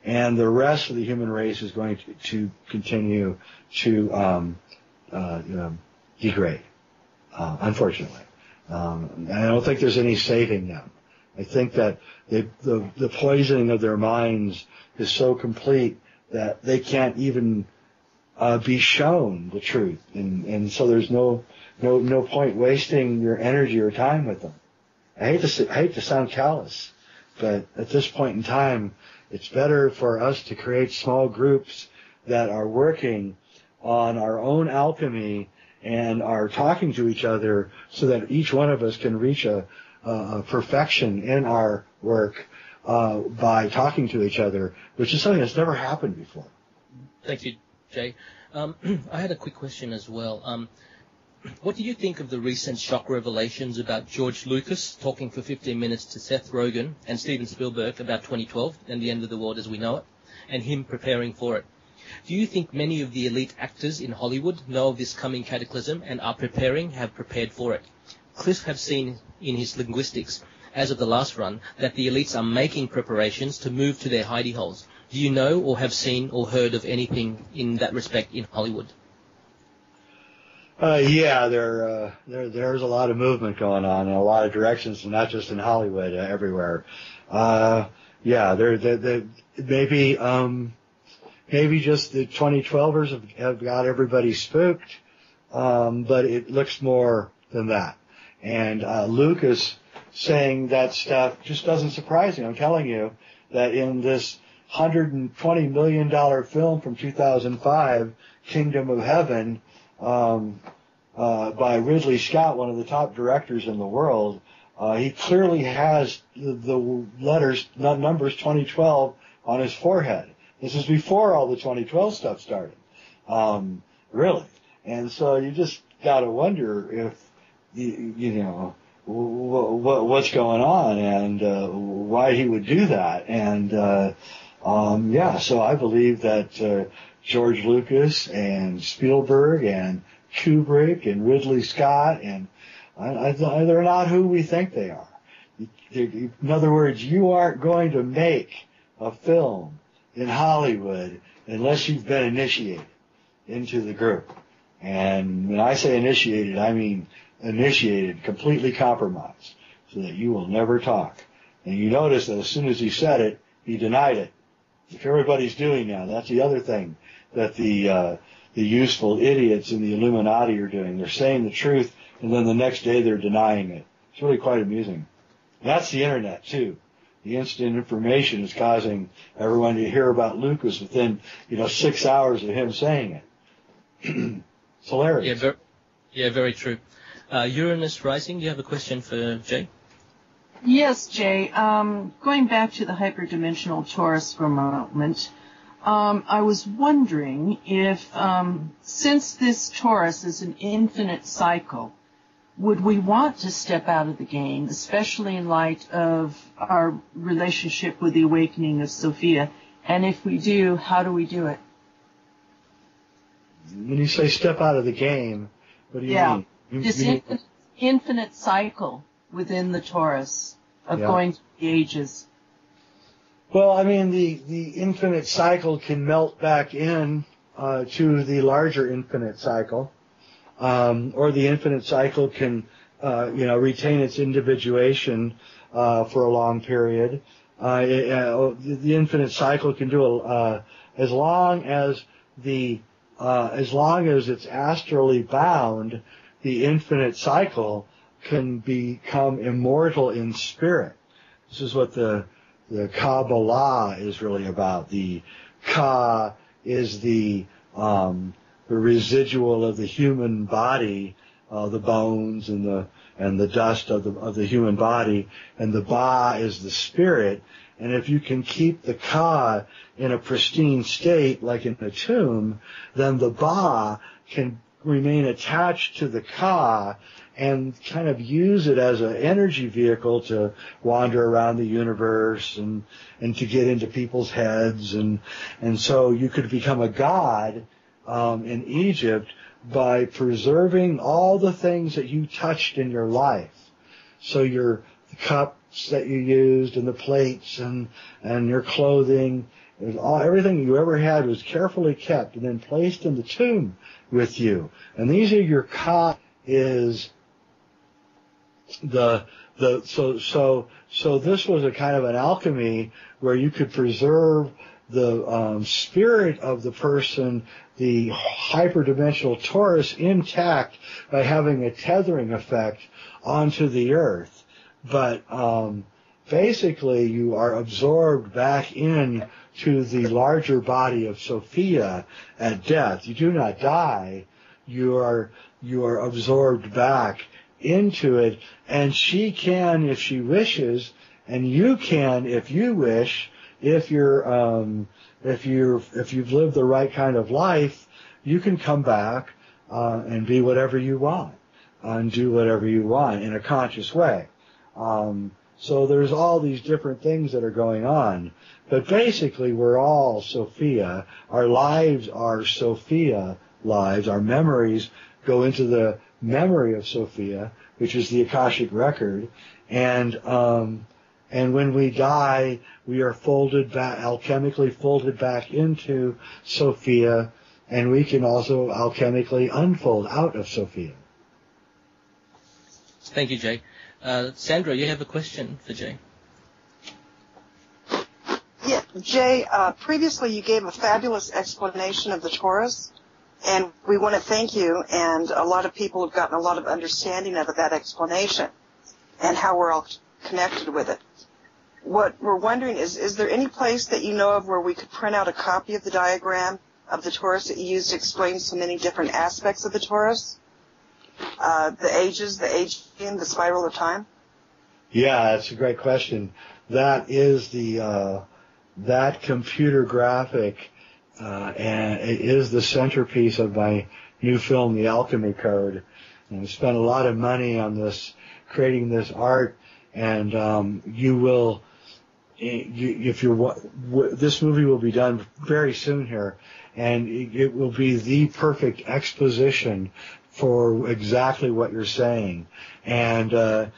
and the rest of the human race is going to continue to degrade, unfortunately. And I don't think there's any saving them. I think that the poisoning of their minds is so complete that they can't even be shown the truth, and so there's no point wasting your energy or time with them. I hate to sound callous, but at this point in time, it's better for us to create small groups that are working on our own alchemy and are talking to each other so that each one of us can reach a perfection in our work by talking to each other, which is something that's never happened before. Thank you, Jay. I had a quick question as well. What do you think of the recent shock revelations about George Lucas talking for 15 minutes to Seth Rogen and Steven Spielberg about 2012 and the end of the world as we know it, and him preparing for it? Do you think many of the elite actors in Hollywood know of this coming cataclysm and are have prepared for it? Cliff have seen in his linguistics, as of the last run, that the elites are making preparations to move to their hidey holes. Do you know or have seen or heard of anything in that respect in Hollywood? Yeah, there's a lot of movement going on in a lot of directions, and not just in Hollywood, everywhere. Yeah, maybe just the 2012ers have got everybody spooked, but it looks more than that. And Lucas saying that stuff just doesn't surprise me. I'm telling you that in this $120 million film from 2005, Kingdom of Heaven, by Ridley Scott, one of the top directors in the world, he clearly has the numbers 2012 on his forehead. This is before all the 2012 stuff started, really. And so you just got to wonder if, what's going on and why he would do that. And so I believe that George Lucas and Spielberg and Kubrick and Ridley Scott and they're not who we think they are. In other words, you aren't going to make a film in Hollywood unless you've been initiated into the group. And when I say initiated, I mean initiated, completely compromised, so that you will never talk. And you notice that as soon as he said it, he denied it. Which everybody's doing now. That's the other thing that the useful idiots in the Illuminati are doing. They're saying the truth, and then the next day they're denying it. It's really quite amusing. That's the internet, too. The instant information is causing everyone to hear about Lucas within, 6 hours of him saying it. It's hilarious. Yeah, very true. Uranus Rising, do you have a question for Jay? Yes, Jay. Going back to the hyperdimensional torus for a moment, I was wondering if, since this torus is an infinite cycle, would we want to step out of the game, especially in light of our relationship with the awakening of Sophia? And if we do, how do we do it? When you say step out of the game, what do you mean? This infinite cycle within the torus of going through the ages. Well, I mean, the infinite cycle can melt back in to the larger infinite cycle, or the infinite cycle can, retain its individuation for a long period. The infinite cycle can do as long as it's astrally bound. The infinite cycle can become immortal in spirit. This is what the Kabbalah is really about. The Ka is the residual of the human body, the bones and the dust of the human body, and the Ba is the spirit. And if you can keep the Ka in a pristine state, like in a tomb, then the Ba can remain attached to the Ka and kind of use it as an energy vehicle to wander around the universe and to get into people's heads. And so you could become a god in Egypt by preserving all the things that you touched in your life. So the cups that you used and the plates and your clothing, everything you ever had was carefully kept and then placed in the tomb with you. And these are your Ka is so this was a kind of an alchemy where you could preserve the spirit of the person, the hyperdimensional torus, intact by having a tethering effect onto the earth. But basically you are absorbed back in to the larger body of Sophia at death. You do not die. You are absorbed back into it, and she can if she wishes, and you can if you wish. If you've lived the right kind of life, you can come back and be whatever you want and do whatever you want in a conscious way. So there's all these different things that are going on. But basically, we're all Sophia. Our lives are Sophia lives. Our memories go into the memory of Sophia, which is the Akashic record. And when we die, we are folded back, alchemically folded back into Sophia, and we can also alchemically unfold out of Sophia. Thank you, Jay. Sandra, you have a question for Jay. Yeah, Jay, previously you gave a fabulous explanation of the torus, and we want to thank you, and a lot of people have gotten a lot of understanding of that explanation and how we're all connected with it. What we're wondering is there any place that you know of where we could print out a copy of the diagram of the torus that you used to explain so many different aspects of the torus? The ages, the aging, the spiral of time? Yeah, that's a great question. That is that computer graphic, and it is the centerpiece of my new film, The Alchemy Code. And we spent a lot of money on this, creating this art, and this movie will be done very soon here, and it will be the perfect exposition for exactly what you're saying. And there's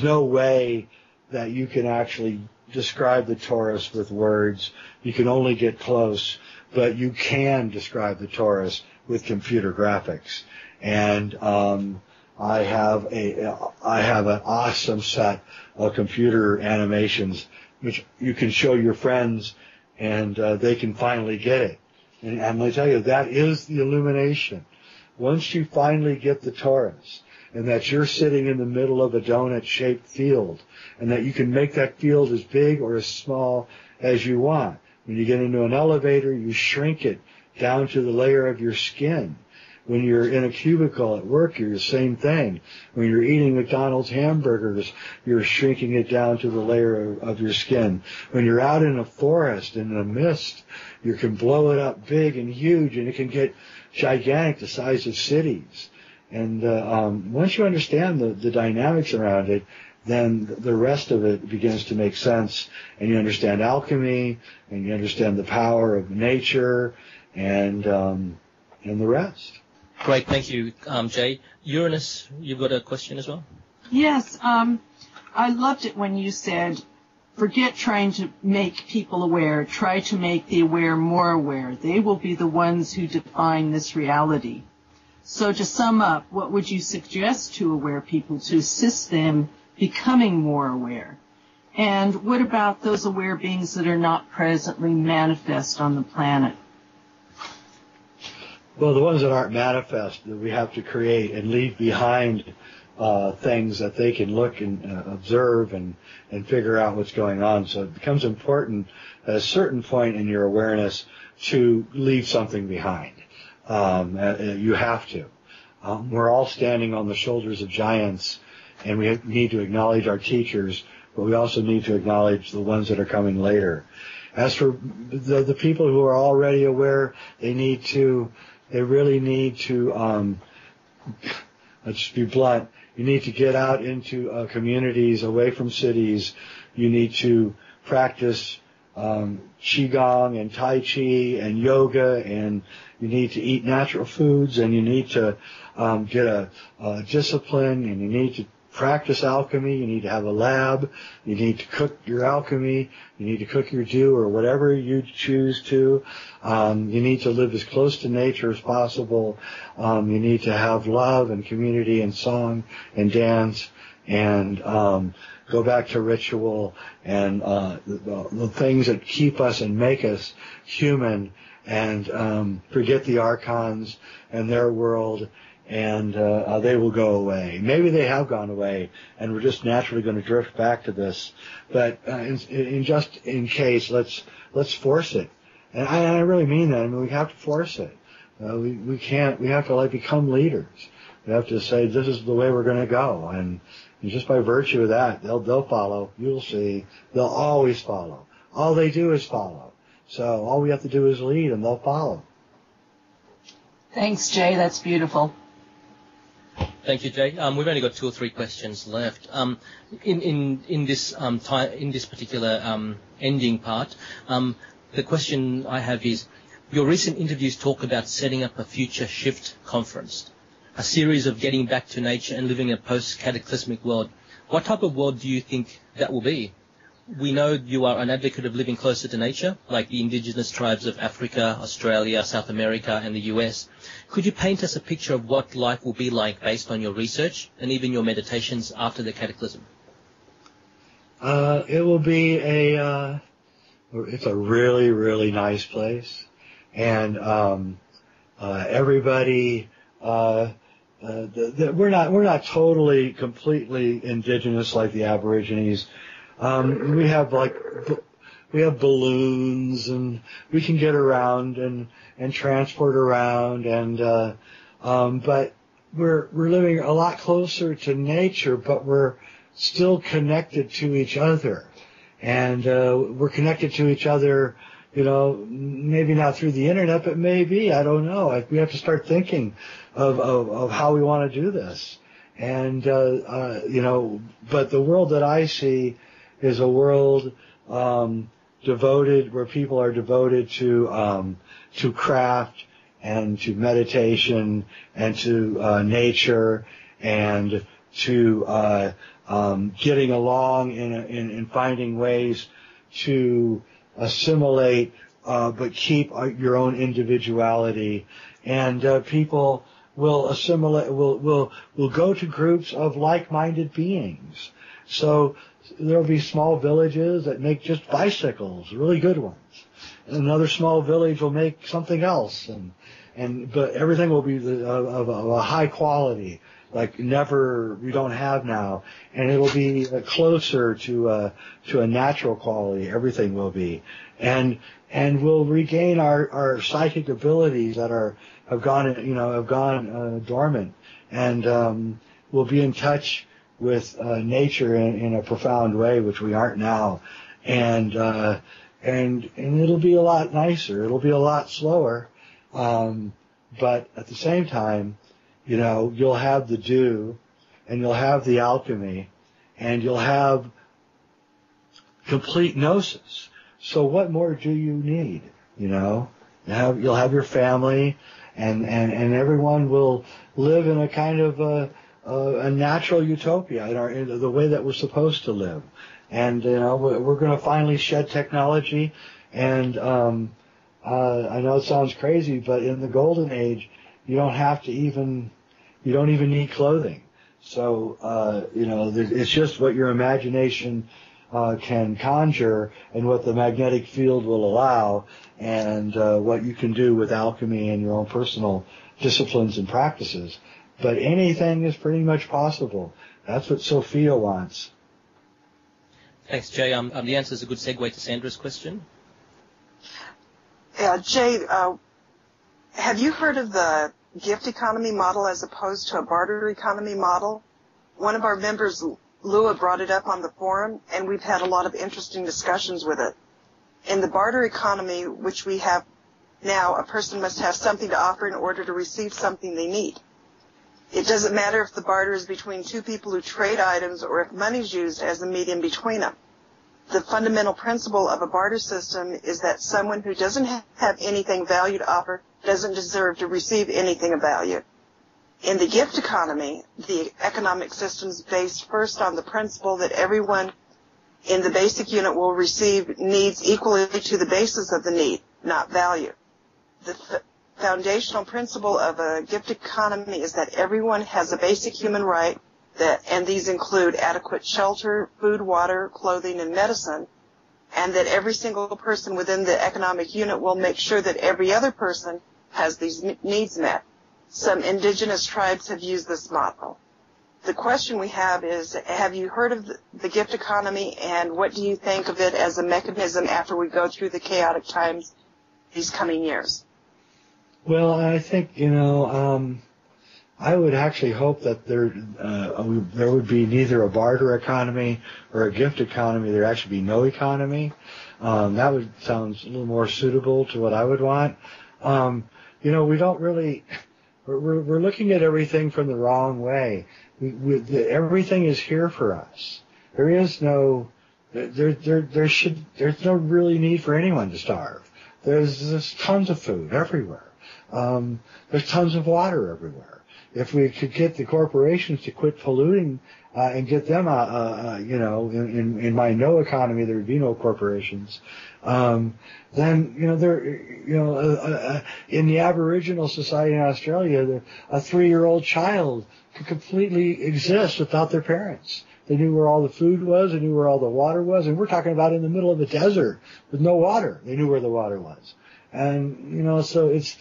no way that you can actually describe the torus with words. You can only get close, but you can describe the torus with computer graphics. And I have an awesome set of computer animations which you can show your friends, and they can finally get it. And I'm going to tell you, that is the illumination. Once you finally get the torus, and that you're sitting in the middle of a donut-shaped field, and that you can make that field as big or as small as you want. When you get into an elevator, you shrink it down to the layer of your skin. When you're in a cubicle at work, you're the same thing. When you're eating McDonald's hamburgers, you're shrinking it down to the layer of your skin. When you're out in a forest in a mist, you can blow it up big and huge, and it can get gigantic, the size of cities. And once you understand the dynamics around it, then the rest of it begins to make sense, and you understand alchemy, and you understand the power of nature, and the rest. Great, thank you, Jay. Uranus, you've got a question as well? Yes, I loved it when you said, forget trying to make people aware, try to make the aware more aware. They will be the ones who define this reality. So to sum up, what would you suggest to aware people to assist them becoming more aware? And what about those aware beings that are not presently manifest on the planet? Well, the ones that aren't manifest, that we have to create and leave behind things that they can look and observe and figure out what's going on. So it becomes important at a certain point in your awareness to leave something behind. You have to. We're all standing on the shoulders of giants, and we need to acknowledge our teachers, but we also need to acknowledge the ones that are coming later. As for the people who are already aware, they really need to, let's just be blunt, you need to get out into communities away from cities. You need to practice Qigong and Tai Chi and yoga, and you need to eat natural foods, and you need to get a discipline, and you need to practice alchemy. You need to have a lab. You need to cook your alchemy. You need to cook your dew or whatever you choose to. You need to live as close to nature as possible. You need to have love and community and song and dance and go back to ritual and the things that keep us and make us human, and forget the archons and their world, and they will go away. Maybe they have gone away, and we're just naturally going to drift back to this. But just in case, let's force it. And I really mean that. I mean, we have to force it. We can't. We have to become leaders. We have to say, this is the way we're going to go, and just by virtue of that, they'll follow. You'll see. They'll always follow. All they do is follow. So all we have to do is lead, and they'll follow. Thanks, Jay. That's beautiful. Thank you, Jay. We've only got 2 or 3 questions left. In this particular ending part, the question I have is: your recent interviews talk about setting up a future shift conference, a series of getting back to nature and living in a post-cataclysmic world. What type of world do you think that will be? We know you are an advocate of living closer to nature, like the indigenous tribes of Africa, Australia, South America, and the US. Could you paint us a picture of what life will be like based on your research and even your meditations after the cataclysm? It will be it's a really, really nice place. And everybody, we're not totally, completely indigenous like the Aborigines. We have balloons, and we can get around and transport around, and but we're living a lot closer to nature, but we're still connected to each other, and we're connected to each other. Maybe not through the internet, but maybe, I don't know. We have to start thinking of how we want to do this. And, but the world that I see is a world, devoted, where people are devoted to craft and to meditation and to, nature and to, getting along in finding ways to assimilate, but keep your own individuality. And people will assimilate, will go to groups of like-minded beings. So there'll be small villages that make just bicycles, really good ones. And another small village will make something else, but everything will be of a high quality, like we don't have now, and it'll be closer to a natural quality. Everything will be, and we'll regain our psychic abilities that have gone dormant, and we'll be in touch with nature in a profound way, which we aren't now, and it'll be a lot nicer. It'll be a lot slower, but at the same time, you'll have the dew, and you'll have the alchemy, and you'll have complete gnosis. So what more do you need? You'll have your family, and everyone will live in a kind of a natural utopia in the way that we're supposed to live. And we're going to finally shed technology. And I know it sounds crazy, but in the golden age, you don't even need clothing. So, it's just what your imagination can conjure and what the magnetic field will allow, and what you can do with alchemy and your own personal disciplines and practices. But anything is pretty much possible. That's what Sophia wants. Thanks, Jay. The answer is a good segue to Sandra's question. Jay, have you heard of the gift economy model as opposed to a barter economy model? One of our members, Lua, brought it up on the forum, and we've had a lot of interesting discussions with it. In the barter economy, which we have now, a person must have something to offer in order to receive something they need. It doesn't matter if the barter is between two people who trade items or if money is used as a medium between them. The fundamental principle of a barter system is that someone who doesn't have anything value to offer doesn't deserve to receive anything of value. In the gift economy, the economic system is based first on the principle that everyone in the basic unit will receive needs equally to the basis of the need, not value. The foundational principle of a gift economy is that everyone has a basic human right, and these include adequate shelter, food, water, clothing, and medicine, and that every single person within the economic unit will make sure that every other person has these needs met. Some indigenous tribes have used this model. The question we have is, have you heard of the gift economy, and what do you think of it as a mechanism after we go through the chaotic times these coming years? Well, I think, I would actually hope that there would be neither a barter economy or a gift economy. There'd actually be no economy. That would sound a little more suitable to what I would want. We don't really, We're looking at everything from the wrong way. Everything is here for us. There's no really need for anyone to starve. There's tons of food everywhere. There's tons of water everywhere. If we could get the corporations to quit polluting and get them, in my no economy there would be no corporations. Then in the Aboriginal society in Australia, a 3-year-old child could completely exist without their parents. They knew where all the food was, they knew where all the water was, and we're talking about in the middle of a desert with no water. They knew where the water was. And, so it's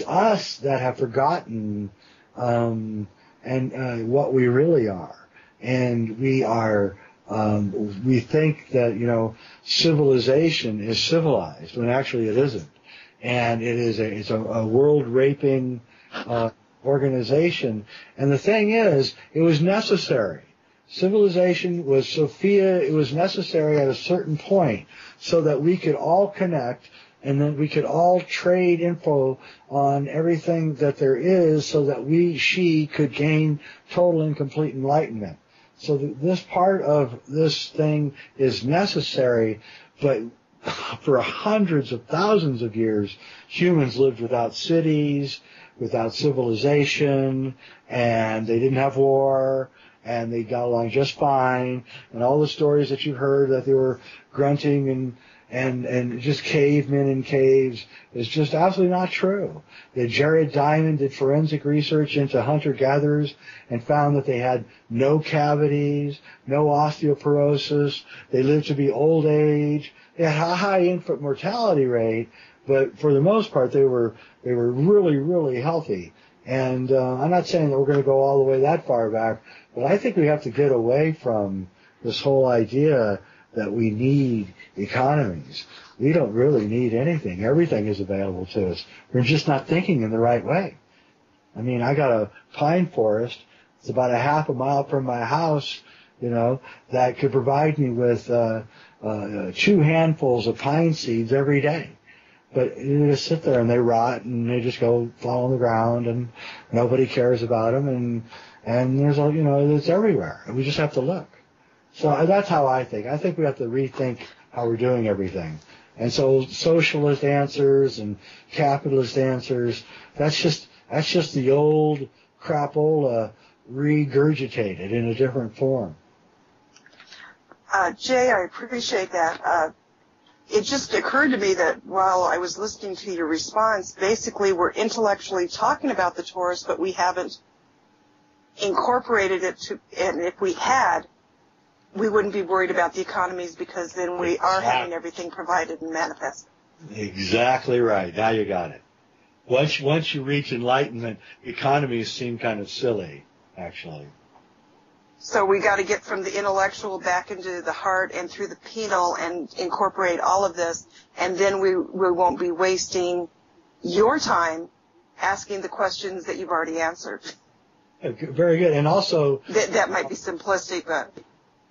us that have forgotten, what we really are. And we are, we think that, civilization is civilized when actually it isn't. And it's a world raping, organization. And the thing is, it was necessary. Civilization was Sophia. It was necessary at a certain point so that we could all connect and then we could all trade info on everything that there is so that she could gain total and complete enlightenment. So this part of this thing is necessary, but for hundreds of thousands of years, humans lived without cities, without civilization, and they didn't have war, and they got along just fine, and all the stories that you've heard that they were grunting and just cavemen in caves is just absolutely not true. Jared Diamond did forensic research into hunter-gatherers and found that they had no cavities, no osteoporosis, they lived to be old age, they had a high infant mortality rate, but for the most part they were really, really healthy. And I'm not saying that we're going to go all the way that far back, but I think we have to get away from this whole idea that we need economies. We don't really need anything. Everything is available to us. We're just not thinking in the right way. I mean, I got a pine forest. It's about a half a mile from my house, that could provide me with 2 handfuls of pine seeds every day. But you just sit there and they rot and they just go fall on the ground and nobody cares about them and there's it's everywhere. We just have to look. So that's how I think. I think we have to rethink how we're doing everything. And so socialist answers and capitalist answers, that's just the old crapola regurgitated in a different form. Jay, I appreciate that. It just occurred to me that while I was listening to your response, basically we're intellectually talking about the Taurus, but we haven't incorporated it and if we had, we wouldn't be worried about the economies because then we are having everything provided and manifested. Exactly right. Now you got it. Once you reach enlightenment, economies seem kind of silly, actually. So we got to get from the intellectual back into the heart and through the penal and incorporate all of this, and then we won't be wasting your time asking the questions that you've already answered. Very good. And also... That might be simplistic, but...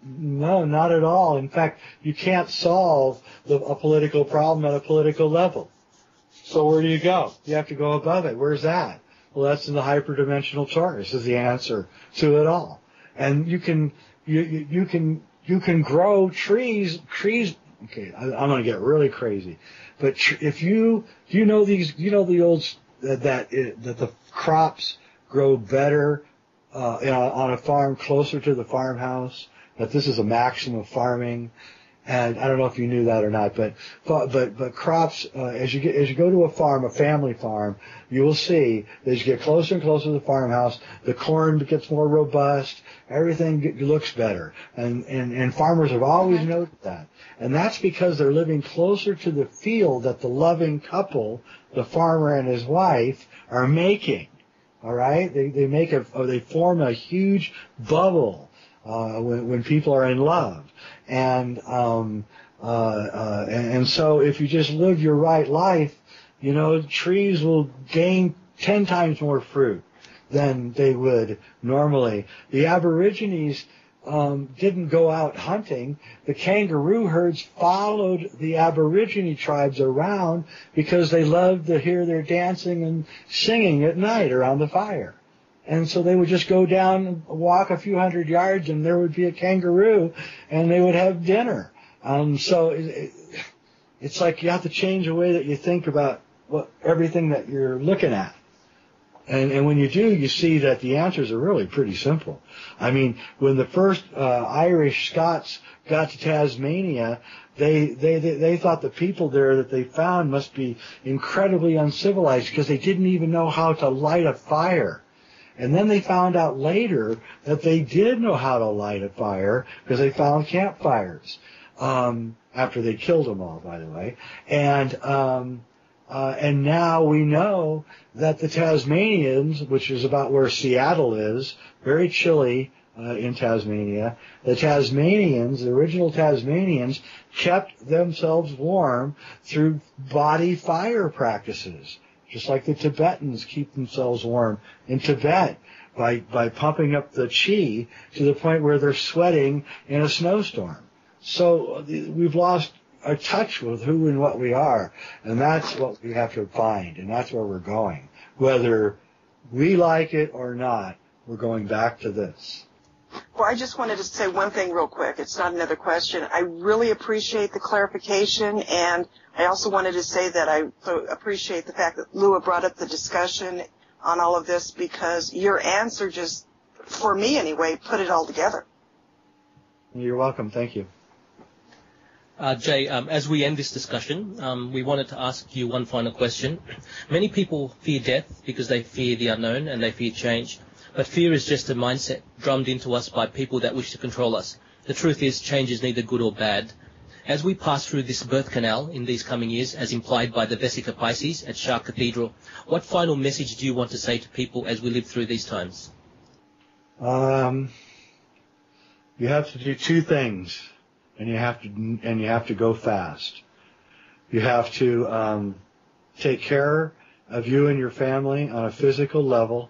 No, not at all. In fact, you can't solve a political problem at a political level. So where do you go? You have to go above it. Where's that? Well, that's in the hyperdimensional Taurus is the answer to it all. And you can grow trees. Okay, I'm going to get really crazy, but if the crops grow better on a farm closer to the farmhouse. That this is a maxim of farming, and I don't know if you knew that or not, but crops as you go to a farm, a family farm, you will see that as you get closer and closer to the farmhouse, the corn gets more robust, everything looks better, and farmers have always noted that, and that's because they're living closer to the field that the loving couple, the farmer and his wife, are making. All right, they form a huge bubble. When people are in love, and so if you just live your right life, trees will gain 10 times more fruit than they would normally. The Aborigines didn't go out hunting. The kangaroo herds followed the Aborigine tribes around because they loved to hear their dancing and singing at night around the fire. And so they would just go down and walk a few hundred yards, and there would be a kangaroo, and they would have dinner. So it's like you have to change the way that you think about everything that you're looking at. And when you do, you see that the answers are really pretty simple. I mean, when the first Irish Scots got to Tasmania, they thought the people there that they found must be incredibly uncivilized because they didn't even know how to light a fire. And then they found out later that they did know how to light a fire because they found campfires after they killed them all, by the way. And now we know that the Tasmanians, which is about where Seattle is, very chilly in Tasmania, the original Tasmanians, kept themselves warm through body fire practices, just like the Tibetans keep themselves warm in Tibet by pumping up the chi to the point where they're sweating in a snowstorm. So we've lost our touch with who and what we are, and that's what we have to find, and that's where we're going. Whether we like it or not, we're going back to this. Well, I just wanted to say one thing real quick. It's not another question. I really appreciate the clarification, and I also wanted to say that I appreciate the fact that Lua brought up the discussion on all of this, because your answer just, for me anyway, put it all together. You're welcome. Thank you. Jay, as we end this discussion, we wanted to ask you one final question. Many people fear death because they fear the unknown and they fear change. But fear is just a mindset drummed into us by people that wish to control us. The truth is, change is neither good or bad. As we pass through this birth canal in these coming years, as implied by the Vesica Pisces at Shark Cathedral, what final message do you want to say to people as we live through these times? You have to do two things. And you have to go fast. You have to take care of you and your family on a physical level.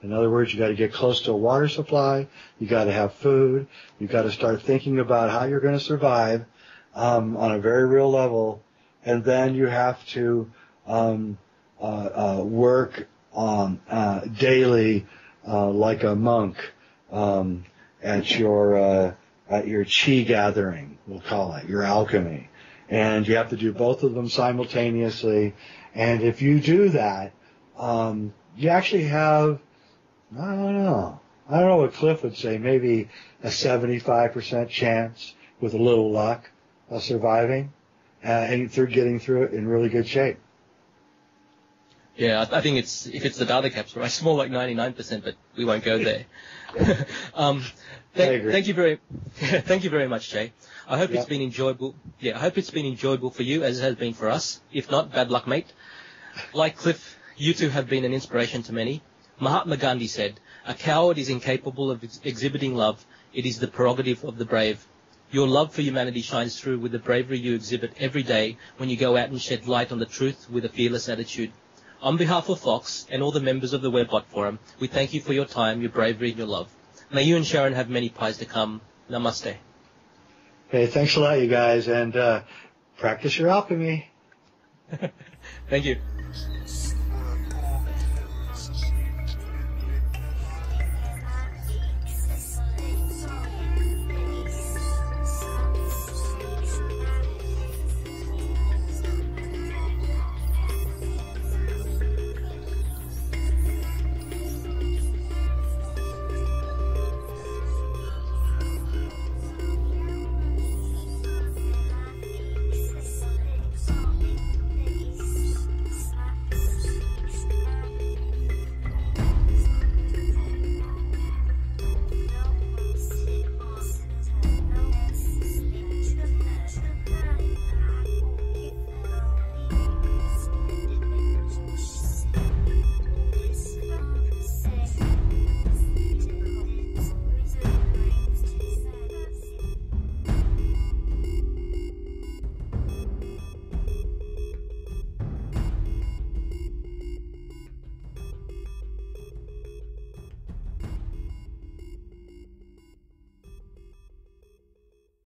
In other words, you got to get close to a water supply. You got to have food. You got to start thinking about how you're going to survive on a very real level. And then you have to work daily like a monk at your chi gathering, we'll call it, your alchemy. And you have to do both of them simultaneously. And if you do that, you actually have, I don't know what Cliff would say, maybe a 75% chance with a little luck of surviving and through getting through it in really good shape. Yeah, I think if it's the data caps, right? It's more like 99%, but we won't go there. Thank you very much, Jay. I hope it's been enjoyable. Yeah, I hope it's been enjoyable for you as it has been for us. If not, bad luck, mate. Like Cliff, you two have been an inspiration to many. Mahatma Gandhi said, "A coward is incapable of exhibiting love. It is the prerogative of the brave." Your love for humanity shines through with the bravery you exhibit every day when you go out and shed light on the truth with a fearless attitude. On behalf of Fox and all the members of the Webbot Forum, we thank you for your time, your bravery, and your love. May you and Sharon have many pies to come. Namaste. Hey, thanks a lot, you guys, and practice your alchemy. Thank you.